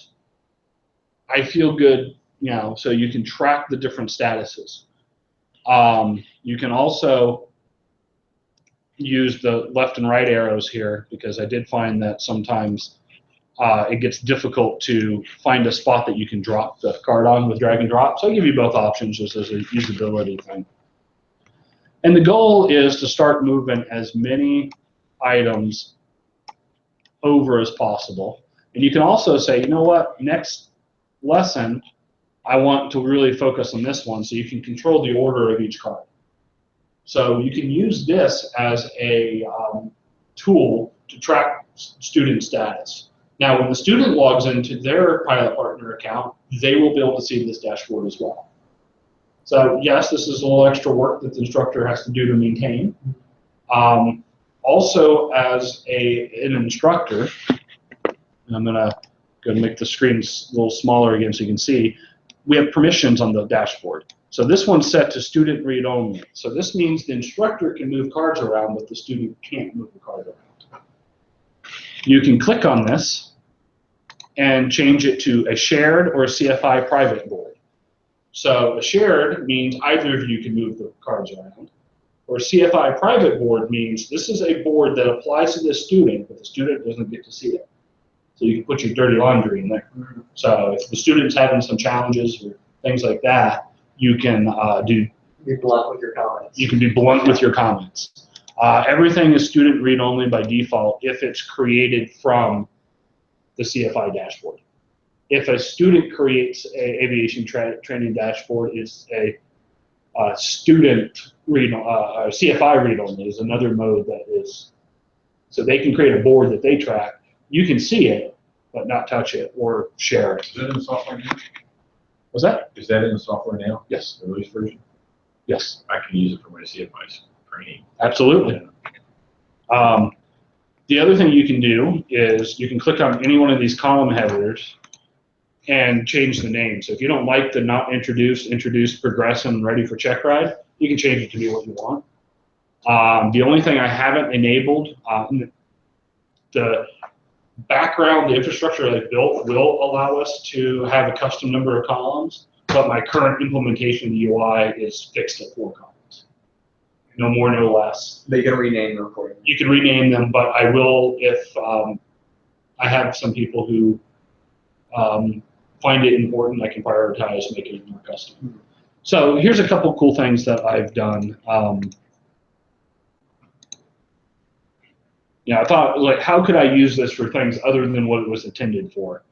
I feel good, so you can track the different statuses. You can also use the left and right arrows here, because I did find that sometimes it gets difficult to find a spot that you can drop the card on with drag and drop. So I give you both options just as a usability thing. And the goal is to start moving as many items over as possible. And you can also say, you know what, next lesson, I want to really focus on this one, so you can control the order of each card. So you can use this as a tool to track student status. Now, when the student logs into their Pilot Partner account, they will be able to see this dashboard as well. So yes, this is a little extra work that the instructor has to do to maintain. Also, as an instructor, and I'm gonna make the screen a little smaller again so you can see, we have permissions on the dashboard. So this one's set to student read only. So this means the instructor can move cards around, but the student can't move the card around. You can click on this and change it to a shared or a CFI private board. So a shared means either of you can move the cards around, or a CFI private board means this is a board that applies to the student, but the student doesn't get to see it. So you can put your dirty laundry in there. So if the student's having some challenges or things like that, you can
be blunt with your comments.
You can be blunt with your comments. Everything is student read only by default if it's created from the CFI dashboard. If a student creates an aviation training dashboard, it's a student read, CFI read only is another mode that is, so they can create a board that they track. You can see it, but not touch it or share it.
Is that in the software now?
What's that?
Is that in the software now?
Yes.
The release version?
Yes.
I can use it for my CFI training.
Absolutely. The other thing you can do is you can click on any one of these column headers and change the name. So if you don't like the not introduced, introduced, progress, and ready for check ride, you can change it to be what you want. The only thing I haven't enabled, the background, the infrastructure I've built will allow us to have a custom number of columns, but my current implementation of the UI is fixed at 4 columns. No more, no less.
They can rename them for you.
You can rename them, but I will if I have some people who find it important, I can prioritize making it more custom. So here's a couple cool things that I've done. I thought, like, how could I use this for things other than what it was intended for?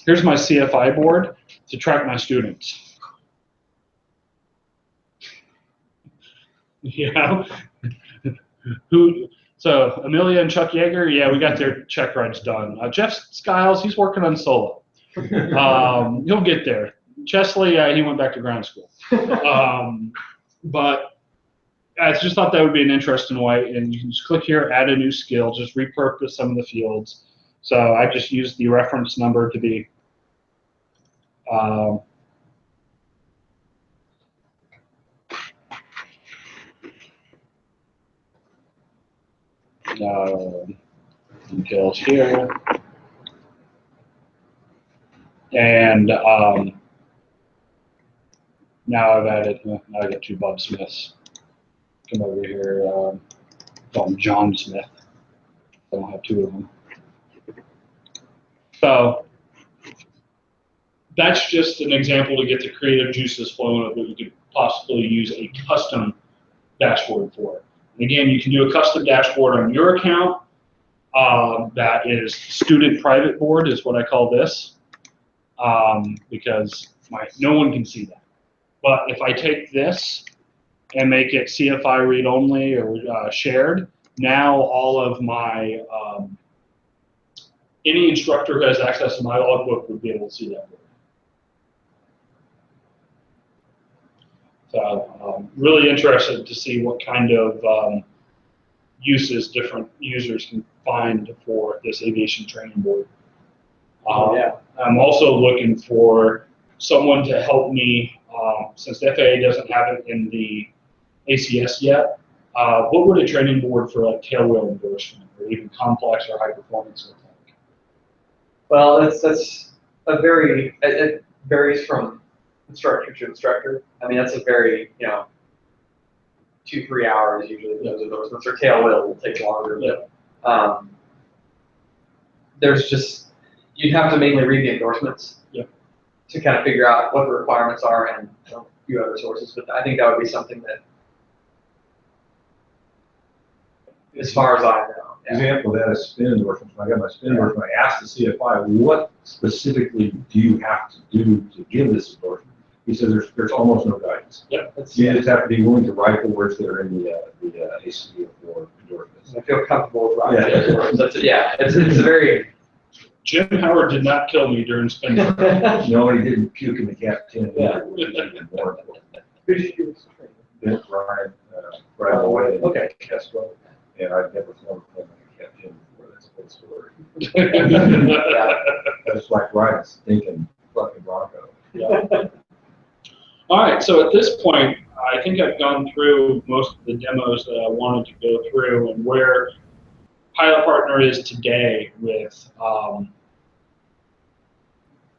Here's my CFI board to track my students. So Amelia and Chuck Yeager, yeah, we got their check rides done. Jeff Skiles, he's working on solo. He'll get there. Chesley, he went back to ground school. But I just thought that would be an interesting way, and you can just click here, add a new skill, just repurpose some of the fields. So I just used the reference number to be details here. And now I've added, now I got 2 Bob Smiths. Come over here, call him John Smith. I don't have 2 of them. So that's just an example to get the creative juices flowing of what you could possibly use a custom dashboard for. And again, you can do a custom dashboard on your account. That is student private board is what I call this, because no one can see that. But if I take this and make it CFI read only or shared, now all of my any instructor who has access to my logbook would be able to see that board. So really interested to see what kind of uses different users can find for this aviation training board.
Yeah.
I'm also looking for someone to help me, since the FAA doesn't have it in the ACS yet, what would a training board for like tailwheel endorsement or even complex or high performance look like?
Well, that's a very, it varies from instructor to instructor. I mean, that's a very, 2-3 hours usually. Those endorsements or tailwheel will take longer.
Yeah.
There's just, you'd have to mainly read the endorsements.
Yeah.
To kind of figure out what the requirements are and a few other sources. But I think that would be something that, as far as I know. Yeah.
Example of that is spin endorsements. When I got my spin endorsement, I asked the CFI, what specifically do you have to do to give this endorsement? He says there's almost no guidance.
Yep.
You just have to be willing to write the words that are in the ACU for endorsements.
I feel comfortable with writing those words. It's a very...
Jim Howard did not kill me during spin.
No, he didn't puke in the captain.
Yeah.
Which is even more important.
Who did you do this training?
Then Brian Away.
Okay.
Yes, well, and I've never flown a captain before. That's a good story.
Yeah.
That's like riding a stinking fucking Bronco.
Yeah. All right, so at this point, I think I've gone through most of the demos that I wanted to go through and where Pilot Partner is today with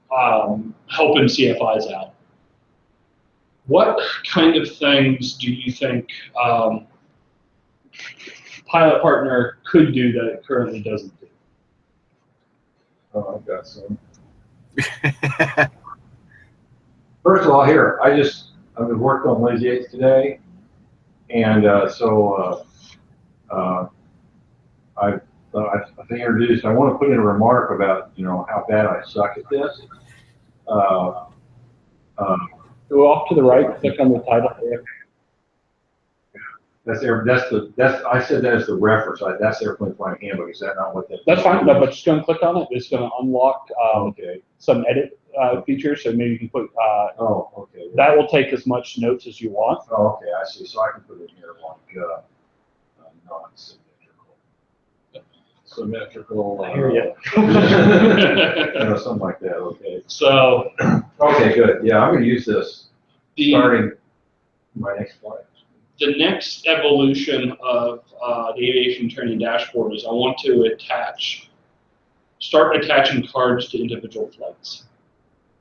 helping CFIs out. What kind of things do you think Pilot Partner could do that it currently doesn't do?
Oh, I've got some. First of all, here, I've been working on Lazy 8s today, and I think introduced, I want to put in a remark about, how bad I suck at this.
Go off to the right, click on the title.
I said that as the reference. That's Airplane Flying Handbook. Is that not what that?
That's fine, no, but just go and click on it. It's going to unlock
Okay.
some edit features, so maybe you can put,
Oh, okay.
that will take as much notes as you want.
Oh, okay, I see. So I can put in here like non-symmetrical.
I hear you.
Something like that. Okay.
So.
Okay, good. Yeah, I'm going to use this starting my next flight.
The next evolution of the aviation training dashboard is I want to start attaching cards to individual flights.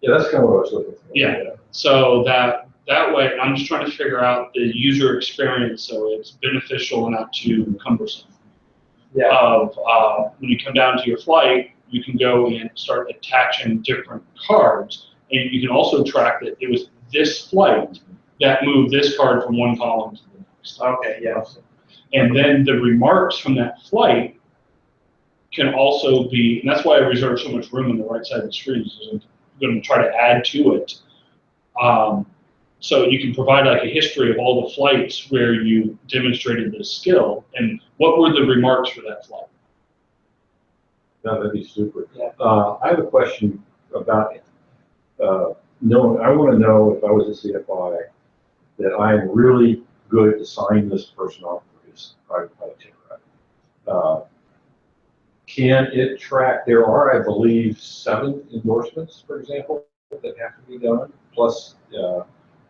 Yeah, that's kind of what I was looking for.
Yeah. So that way, I'm just trying to figure out the user experience so it's beneficial and not too cumbersome.
Yeah.
When you come down to your flight, you can go and start attaching different cards, and you can also track that it was this flight that moved this card from one column to the next.
Okay, yeah.
And then the remarks from that flight can also be, and that's why I reserve so much room on the right side of the screen, because I'm going to try to add to it. So you can provide like a history of all the flights where you demonstrated this skill, and what were the remarks for that flight?
No, that'd be super.
Yeah.
I have a question about I want to know if I was a CFI that I'm really good to sign this person off for his private pilot ticket. Can it track? There are, I believe, 7 endorsements, for example, that have to be done. Plus,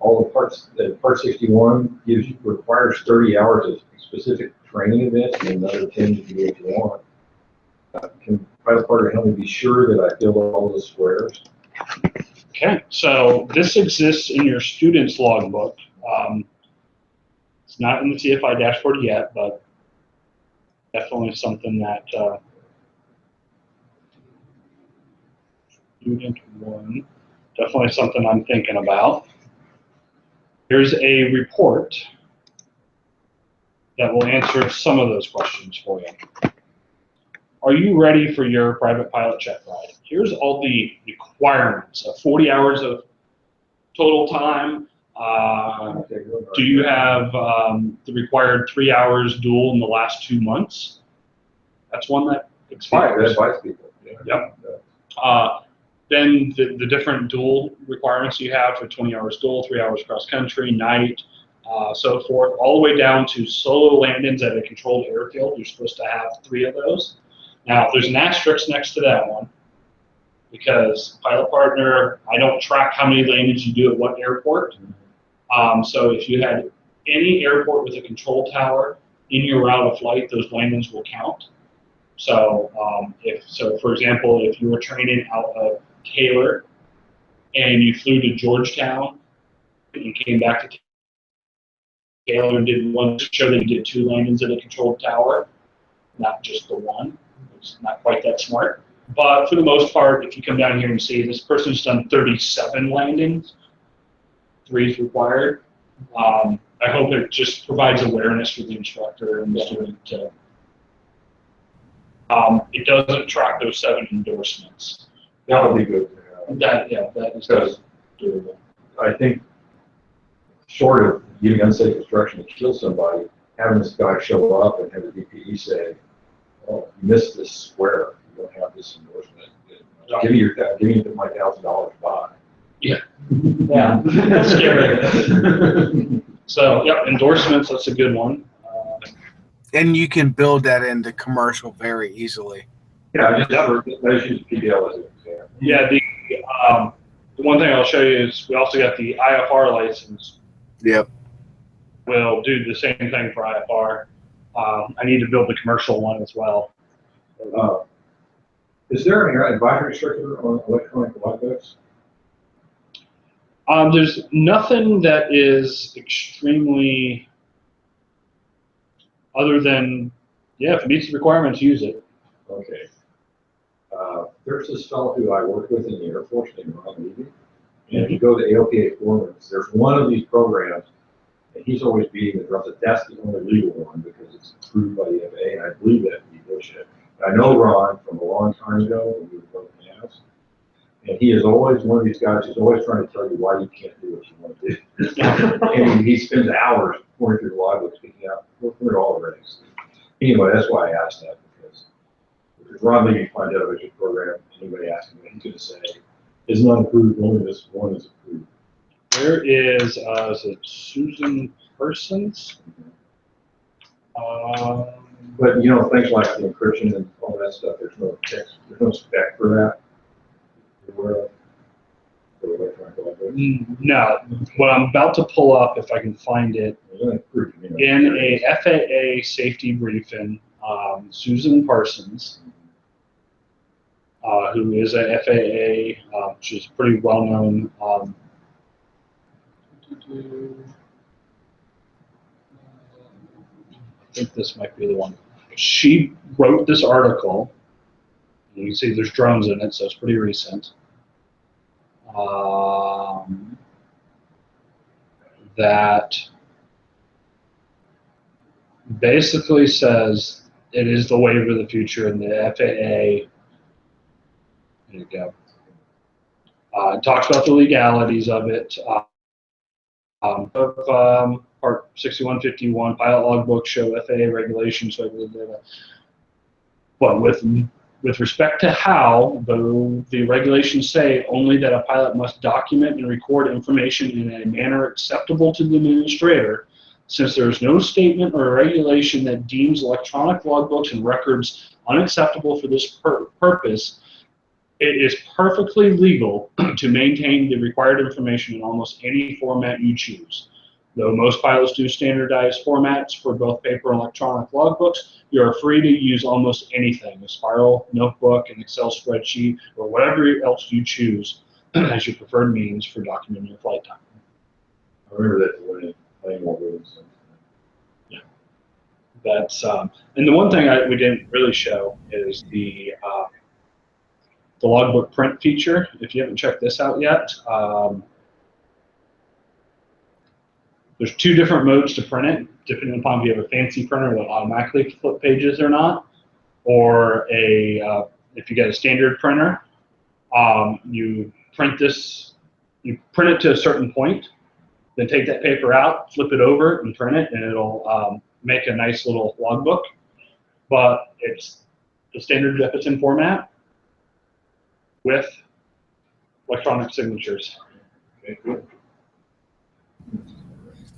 all the parts. Part 61 requires 30 hours of specific training events and another 10 to do what you want. can Pilot Partner help me be sure that I fill all the squares?
Okay, so this exists in your student's logbook. It's not in the CFI dashboard yet, but definitely something that student one, definitely something I'm thinking about. Here's a report that will answer some of those questions for you. Are you ready for your private pilot check ride? Here's all the requirements of 40 hours of total time. Do you have the required 3 hours dual in the last 2 months? That's one that expires.
Advice people. Yeah.
Yep. Then the different dual requirements you have for 20 hours dual, 3 hours cross country, night, so forth, all the way down to solo land-ins at a controlled airfield. You're supposed to have 3 of those. Now, there's an asterisk next to that one because Pilot Partner, I don't track how many landings you do at what airport. So if you had any airport with a control tower in your route of flight, those landings will count. So, for example, if you were training out of Taylor and you flew to Georgetown and you came back to Taylor and did one show that you did 2 landings at a controlled tower, not just the one. It's not quite that smart. But for the most part, if you come down here and see this person's done 37 landings, 3 is required. I hope it just provides awareness for the instructor and the student to. It doesn't track those 7 endorsements.
That would be good.
That is doable.
I think, short of giving unsafe instruction to kill somebody, having this guy show up and have the DPE say, "Oh, you missed this square. You don't have this endorsement. Give me my $1,000 back."
Yeah. Yeah. That's scary. So, yep, endorsements. That's a good one.
And you can build that into commercial very easily.
Yeah, I just use PDL as an example.
Yeah, the one thing I'll show you is we also got the IFR license.
Yep.
We'll do the same thing for IFR. I need to build the commercial one as well.
Is there an advisory circular on electronic logbooks?
There's nothing that is extremely, other than, yeah, if it meets the requirements, use it.
Okay. There's this fellow who I worked with in the Air Force named Ron Levy. And if you go to AOPA forums, there's one of these programs, and he's always beating the drum that that's the only legal one because it's approved by the FAA, and I believe that to be bullshit. I know Ron from a long time ago when we were both in the house, and he is always one of these guys who's always trying to tell you why you can't do what you want to do. And he spends hours pouring through the logbooks, picking out, through all the regs. Anyway, that's why I asked that, because Ron Levy finds out about your program, anybody asking him, he's going to say, it's not approved, only this one is approved.
There is it Susan Persons?
But you know, things like the encryption and all that stuff, there's no text, there's no spec for that.
No. What I'm about to pull up, if I can find it, in a FAA safety briefing, Susan Parsons, who is a FAA, she's pretty well known. I think this might be the one. She wrote this article. You can see there's drones in it, so it's pretty recent. That basically says it is the wave of the future, and the FAA. There you go. It talks about the legalities of it. Part 6151, pilot logbook show FAA regulations. But with respect to how, the regulations say only that a pilot must document and record information in a manner acceptable to the administrator. Since there is no statement or regulation that deems electronic logbooks and records unacceptable for this purpose, it is perfectly legal to maintain the required information in almost any format you choose. Though most pilots do standardized formats for both paper and electronic logbooks, you are free to use almost anything, a spiral, notebook, an Excel spreadsheet, or whatever else you choose as your preferred means for documenting your flight time.
I remember that when playing more rooms.
Yeah. That's, and the one thing we didn't really show is the logbook print feature. If you haven't checked this out yet, there's 2 different modes to print it, depending upon if you have a fancy printer that automatically flip pages or not, or if you get a standard printer, you print it to a certain point, then take that paper out, flip it over, and print it, and it'll make a nice little logbook. But it's the standard Jefferson format with electronic signatures.
Okay, good.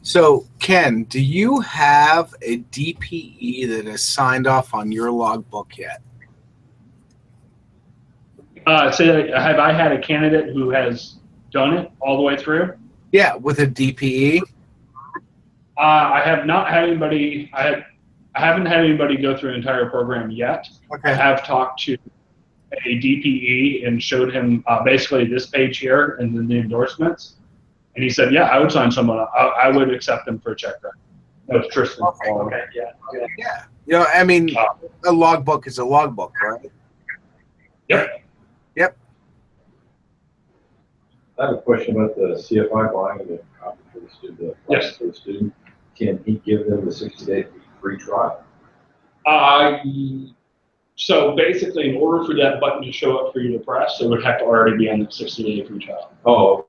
So, Ken, do you have a DPE that is signed off on your logbook yet?
So have I had a candidate who has done it all the way through?
Yeah, with a DPE.
I have not had anybody. I haven't had anybody go through an entire program yet.
Okay.
I have talked to a DPE and showed him basically this page here and then the endorsements, and he said, "Yeah, I would sign someone. I would accept them for a check ride." That was Tristan.
Okay, yeah.
Yeah. You know, I mean, a logbook is a logbook, right?
Yep.
Yep.
I have a question about the CFI buying the copy for the student.
Yes.
For the student, can he give them the 60-day free trial?
So basically, in order for that button to show up for you to press, it would have to already be on the 60-day free trial.
Oh.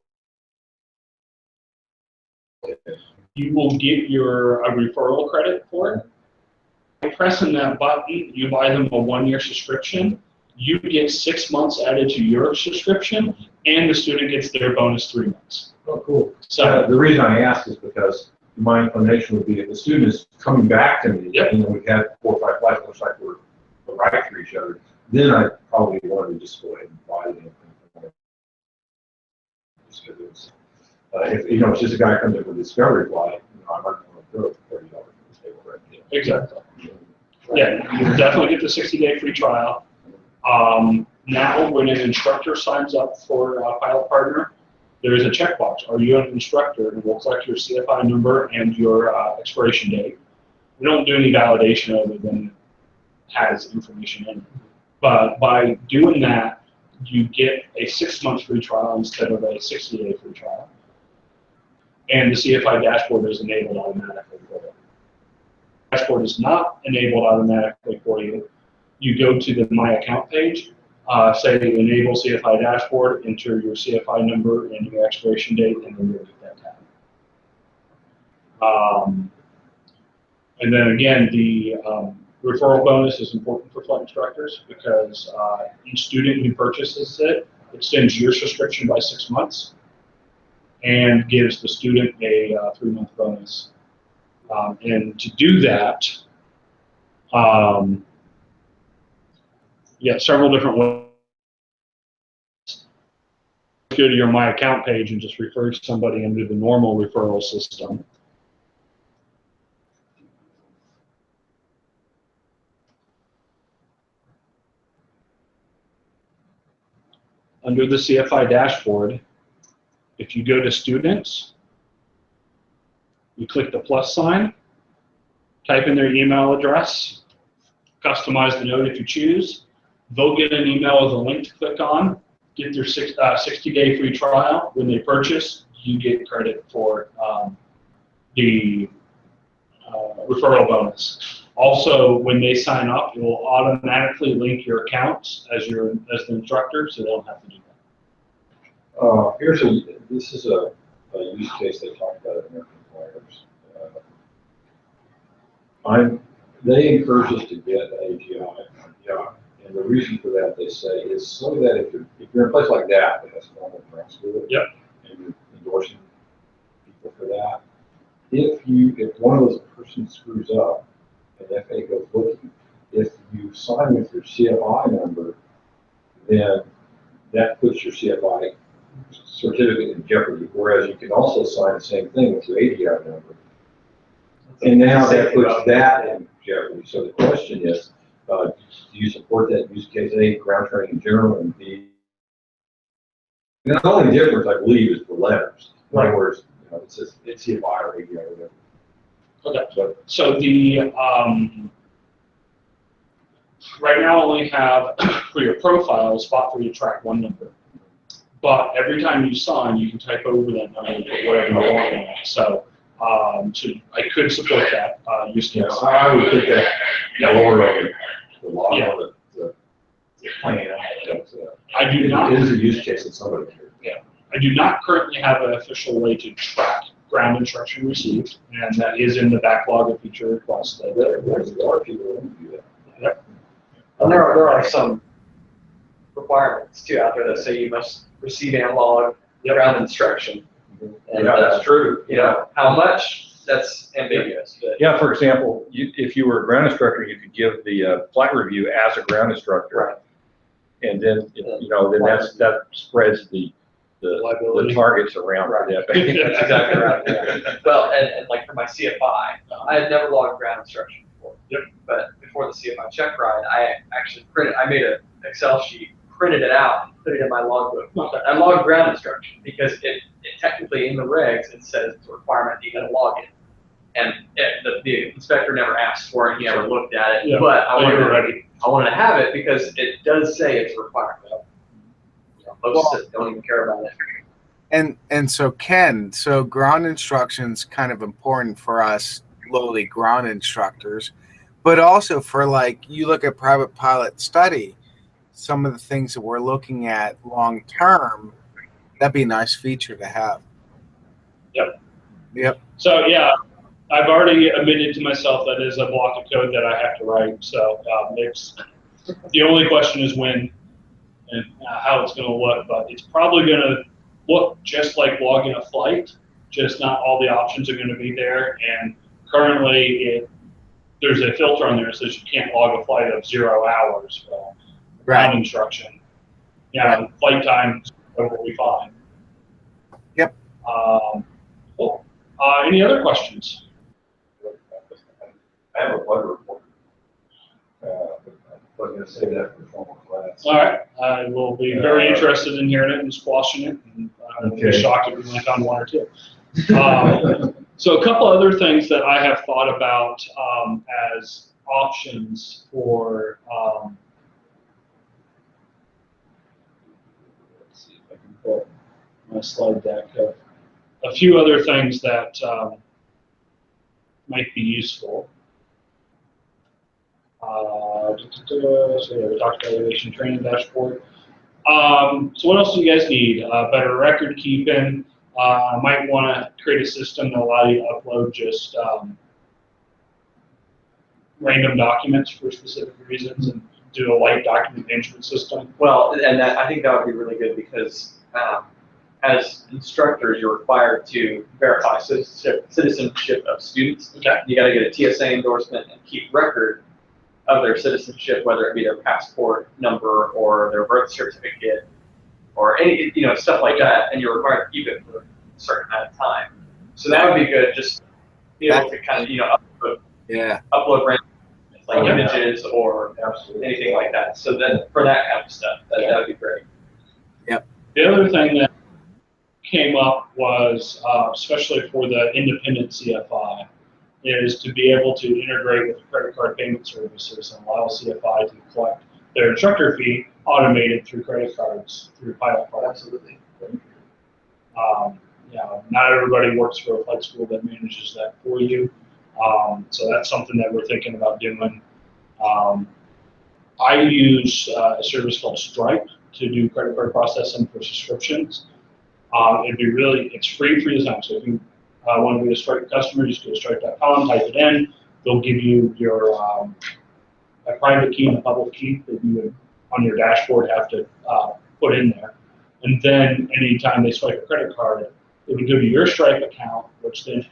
You will get your referral credit for it. By pressing that button, you buy them a 1-year subscription. You get 6 months added to your subscription, and the student gets their bonus 3 months.
Oh, cool.
So
The reason I ask is because my inclination would be if the student is coming back to me,
Yep.
you know, we've had 4 or 5 flights, looks like we're right for each other, then I probably want to just go ahead and buy them. If you know, it's just a guy comes in with a discovery flight, you know, I'm not going to throw $30 for this table right now.
exactly. Yeah, you definitely get the 60-day free trial. Now, when an instructor signs up for Pilot Partner, there is a checkbox. Are you an instructor? And we'll collect your CFI number and your expiration date. We don't do any validation other than it has information in it. But by doing that, you get a 6-month free trial instead of a 60-day free trial. And the CFI dashboard is enabled automatically for you. Dashboard is not enabled automatically for you. You go to the My Account page, say Enable CFI Dashboard, enter your CFI number and your expiration date, and then you'll get that tab. And then again, the referral bonus is important for flight instructors because each student who purchases it extends your subscription by 6 months and gives the student a 3-month bonus. And to do that, several different ways. Go to your My Account page and just refer somebody under the normal referral system. Under the CFI dashboard, if you go to Students, you click the plus sign, type in their email address, customize the note if you choose. They'll get an email with a link to click on, get their 60-day free trial. When they purchase, you get credit for the referral bonus. Also, when they sign up, it will automatically link your accounts as the instructor, so they don't have to do that.
This is a use case they talk about at American Flyers. They encourage us to get AGI. Yeah. And the reason for that, they say, is so that if you're in a place like that has normal press with it,
yep,
and you're endorsing people for that, if one of those persons screws up and FAA goes looking, if you sign with your CFI number, then that puts your CFI certificate in jeopardy, whereas you can also sign the same thing with your ADR number. And now that puts that in jeopardy. So the question is, do you support that use case? A, ground training in general, and B, the only difference, I believe, is the letters. In other words, it says it's CFI or ADR or whatever.
Okay. So the right now I only have for your profile a spot for you to track one number. But every time you sign, you can type over that number and put whatever you want in it. So, I could support that use case.
Yeah, I would put that lower on the log on the plan.
I do not.
It is a use case that somebody here.
Yeah. I do not currently have an official way to track ground instruction received, and that is in the backlog of feature requests.
There are people who do that.
Yep.
And there are some requirements too out there that say you must receive analog ground instruction. And,
yeah, that's true.
You know, how much, that's ambiguous. But
Yeah, for example, if you were a ground instructor, you could give the flight review as a ground instructor.
Right.
And then, then that spreads the targets around.
Right.
Yeah.
That's exactly right. Yeah. Well, and like for my CFI, I had never logged ground instruction before.
Yep.
But before the CFI check ride, I actually I made an Excel sheet, printed it out, and put it in my logbook.
Okay.
I logged ground instruction because it technically in the regs it says it's a requirement that you got to log it. And the inspector never asked for it, he never looked at it.
Yeah.
But I wanted to have it because it does say it's a requirement. Most don't even care about it.
And so Ken, so ground instruction's kind of important for us lowly ground instructors, but also for like you look at private pilot study, some of the things that we're looking at long term, that'd be a nice feature to have. Yep.
So yeah, I've already admitted to myself that is a block of code that I have to write. So the only question is when and how it's going to look, but it's probably going to look just like logging a flight, just not all the options are going to be there. And currently, there's a filter on there that says you can't log a flight of 0 hours. Ground instruction. Yeah, right. Flight time will be fine.
Yep.
Cool. Any other questions?
I have a blood report. I'm going to say that for formal class.
All right. I will be very interested in hearing it and squashing it. And I'll be shocked if we only found one or two. So a couple other things that I have thought about as options for, let's see if I can put my slide deck of a few other things that might be useful. So yeah, we talked about Aviation Training Dashboard. So what else do you guys need? Better record keeping. Might want to create a system that allow you to upload just random documents for specific reasons and do a light document management system.
Well, and I think that would be really good because as instructors, you're required to verify citizenship of students.
Okay.
You got to get a TSA endorsement and keep record of their citizenship, whether it be their passport number or their birth certificate or any, stuff like that, and you're required to keep it for a certain amount of time. So that would be good, just be able to kind of, upload random images or anything like that. So then for that kind of stuff, that would be great.
Yep.
The other thing that came up was, especially for the independent CFI, is to be able to integrate with credit card payment services and allow CFI to collect their instructor fee automated through credit cards through Pilot Partner.
Absolutely.
Not everybody works for a flight school that manages that for you. So that's something that we're thinking about doing. I use a service called Stripe to do credit card processing for subscriptions. It's free for you. So if you want to be a Stripe customer, just go to stripe.com, type it in. They'll give you your a private key and a public key that you would, on your dashboard, have to put in there. And then anytime they swipe a credit card, it would go to your Stripe account, which then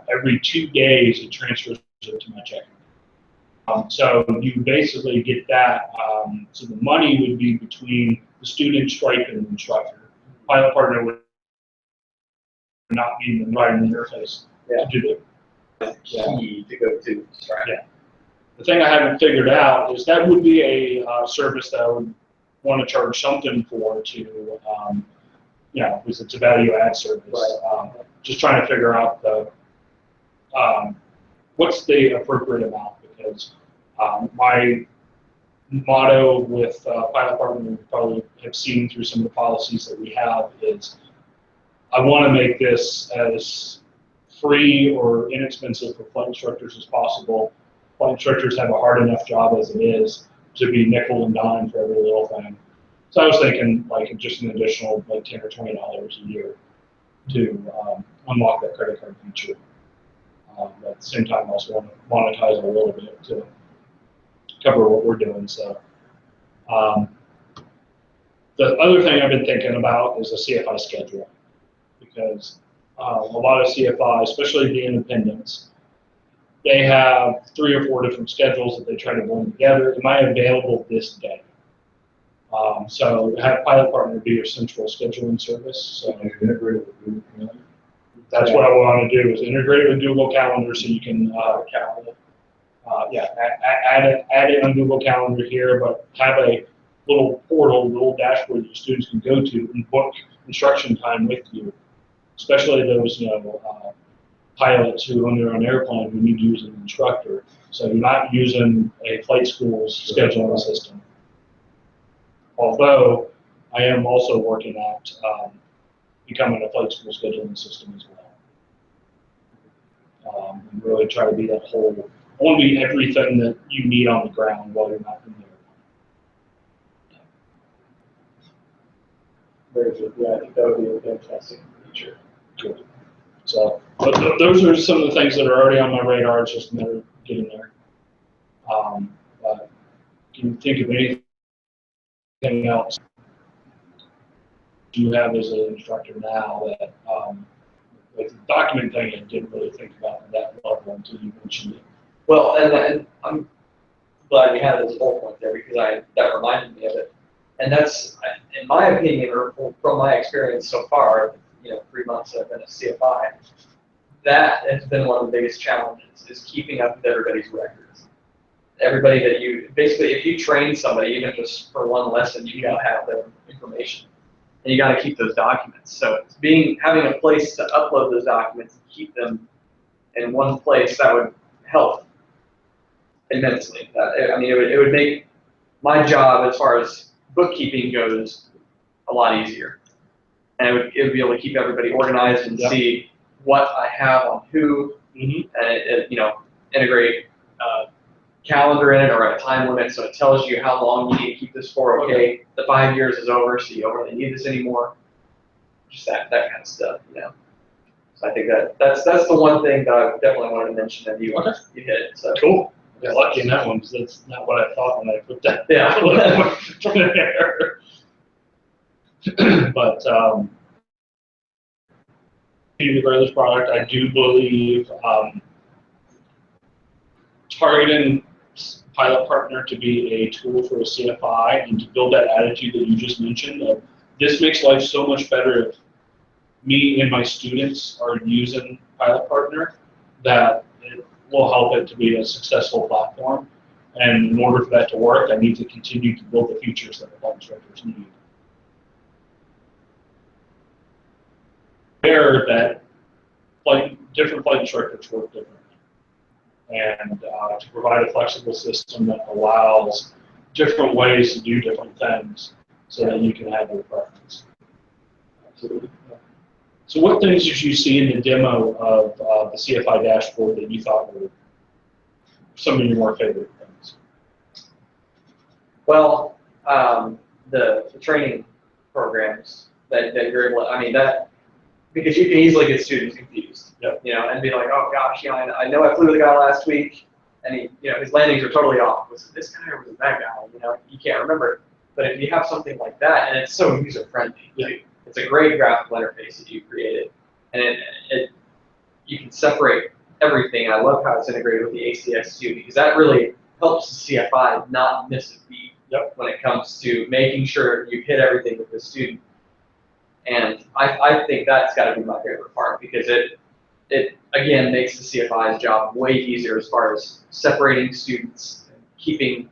every 2 days it transfers it to my checking. So you basically get that. So the money would be between the student, Stripe, and the instructor. Pilot Partner would not be the right interface to do it.
Key to go to. Right.
Yeah. The thing I haven't figured out is that would be a service that I would want to charge something for to, because it's a value add service.
Right.
Just trying to figure out the what's the appropriate amount, because my motto with Pilot Partner, you probably have seen through some of the policies that we have, is I want to make this as free or inexpensive for flight instructors as possible. Flight instructors have a hard enough job as it is to be nickel and dime for every little thing. So I was thinking like just an additional like $10 or $20 a year to unlock that credit card feature. At the same time, I also want to monetize it a little bit to cover what we're doing. So the other thing I've been thinking about is a CFI schedule, because a lot of CFI, especially the independents, they have 3 or 4 different schedules that they try to blend together. Am I available this day? So have Pilot Partner be your central scheduling service. So
Integrate with Google Calendar.
that's what I want to do, is integrate it with Google Calendar so you can add it on Google Calendar here, but have a little portal, little dashboard that students can go to and book instruction time with you, especially those pilots who own their own airplane who need to use an instructor. So you're not using a flight school's scheduling system. Although I am also working at becoming a flight school scheduling system as well. And really try to be that whole, I want to be everything that you need on the ground while you're not in there.
Very good. Yeah, I think that would be a fantastic feature.
Good. So, but those are some of the things that are already on my radar. It's just a matter of getting there. But can you think of anything else you have as an instructor now that, like the document thing, I didn't really think about at that level until you mentioned it.
Well, and I'm glad you had this whole point there, because that reminded me of it. And that's, in my opinion, or from my experience so far, 3 months I've been a CFI, that has been one of the biggest challenges, is keeping up with everybody's records. Everybody that basically, if you train somebody, even just for one lesson, you gotta have their information. And you gotta keep those documents. So having a place to upload those documents and keep them in one place, that would help immensely. It would make my job as far as bookkeeping goes a lot easier. And it would be able to keep everybody organized and see what I have on who, and integrate calendar in it, or a time limit, so it tells you how long you need to keep this for. Okay, the 5 years is over, so you don't really need this anymore. Just that kind of stuff, So I think that's the one thing that I definitely wanted to mention that you hit. So
cool. Yeah, lucky in that one, because that's not what I thought when I put that.
Yeah.
But to grow this product, I do believe targeting Pilot Partner to be a tool for a CFI and to build that attitude that you just mentioned of, this makes life so much better if me and my students are using Pilot Partner, that it will help it to be a successful platform. And in order for that to work, I need to continue to build the features that the flight instructors need. Aware that different flight instructors work differently. And to provide a flexible system that allows different ways to do different things so that you can have your preference. Absolutely. So what things did you see in the demo of the CFI dashboard that you thought were some of your more favorite things?
Well, the training programs that you're able to, because you can easily get students confused, and be like, oh gosh, I know I flew with a guy last week, and his landings are totally off. Was it this guy or was it that guy? You can't remember. But if you have something like that, and it's so user friendly, it's a great graphical interface that you created, and you can separate everything. I love how it's integrated with the ACX too, because that really helps the CFI not miss a beat when it comes to making sure you hit everything with the student. And I think that's got to be my favorite part, because it again makes the CFI's job way easier as far as separating students, and keeping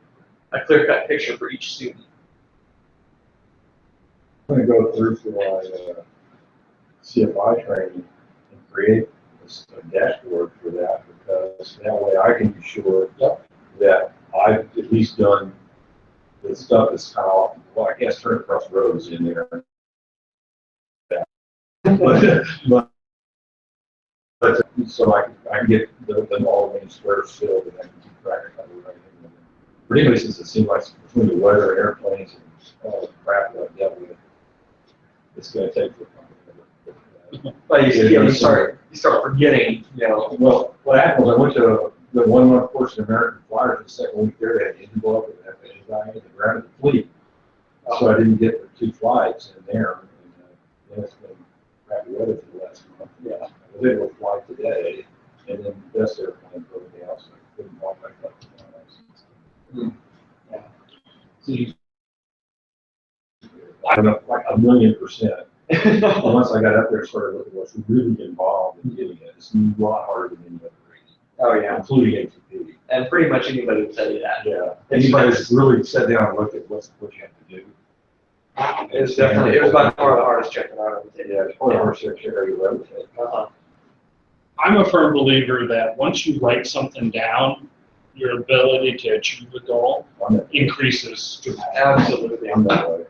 a clear-cut picture for each student.
I'm going to go through to my CFI training and create a dashboard for that, because that way I can be sure that I've at least done the stuff that's kind of, well, I guess turn across roads in there. But so I can get all the main squares filled, and I can keep track of everything. Particularly since it seems like between the weather and airplanes and all the crap that I've dealt with, it's going to take for
But you start forgetting, you know.
Well, what happened was I went to the 1 month course in American Flyers. The second week there, they had engine blow up and FAA guy in the ground of the fleet. So I didn't get the 2 flights in there. And then it's been crappy weather for the last month. Yeah. I was able to fly today, and then the best airplane broke down, so I couldn't fly back up to my license.
Yeah.
See, I don't know, like 1,000,000%. Once I got up there and started looking at what's really involved in getting it, it's a lot harder than any other race.
Oh yeah.
Including ATP.
And pretty much anybody would tell you that.
Yeah. Anybody that's really sat down and looked at what you have to do.
It was by far the hardest check that I ever did.
Yeah, it's probably the hardest check you ever take.
I'm a firm believer that once you write something down, your ability to achieve a goal increases dramatically.
Absolutely.
I'm that way.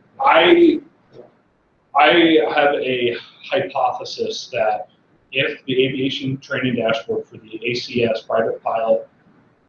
I have a hypothesis that if the aviation training dashboard for the ACS private pilot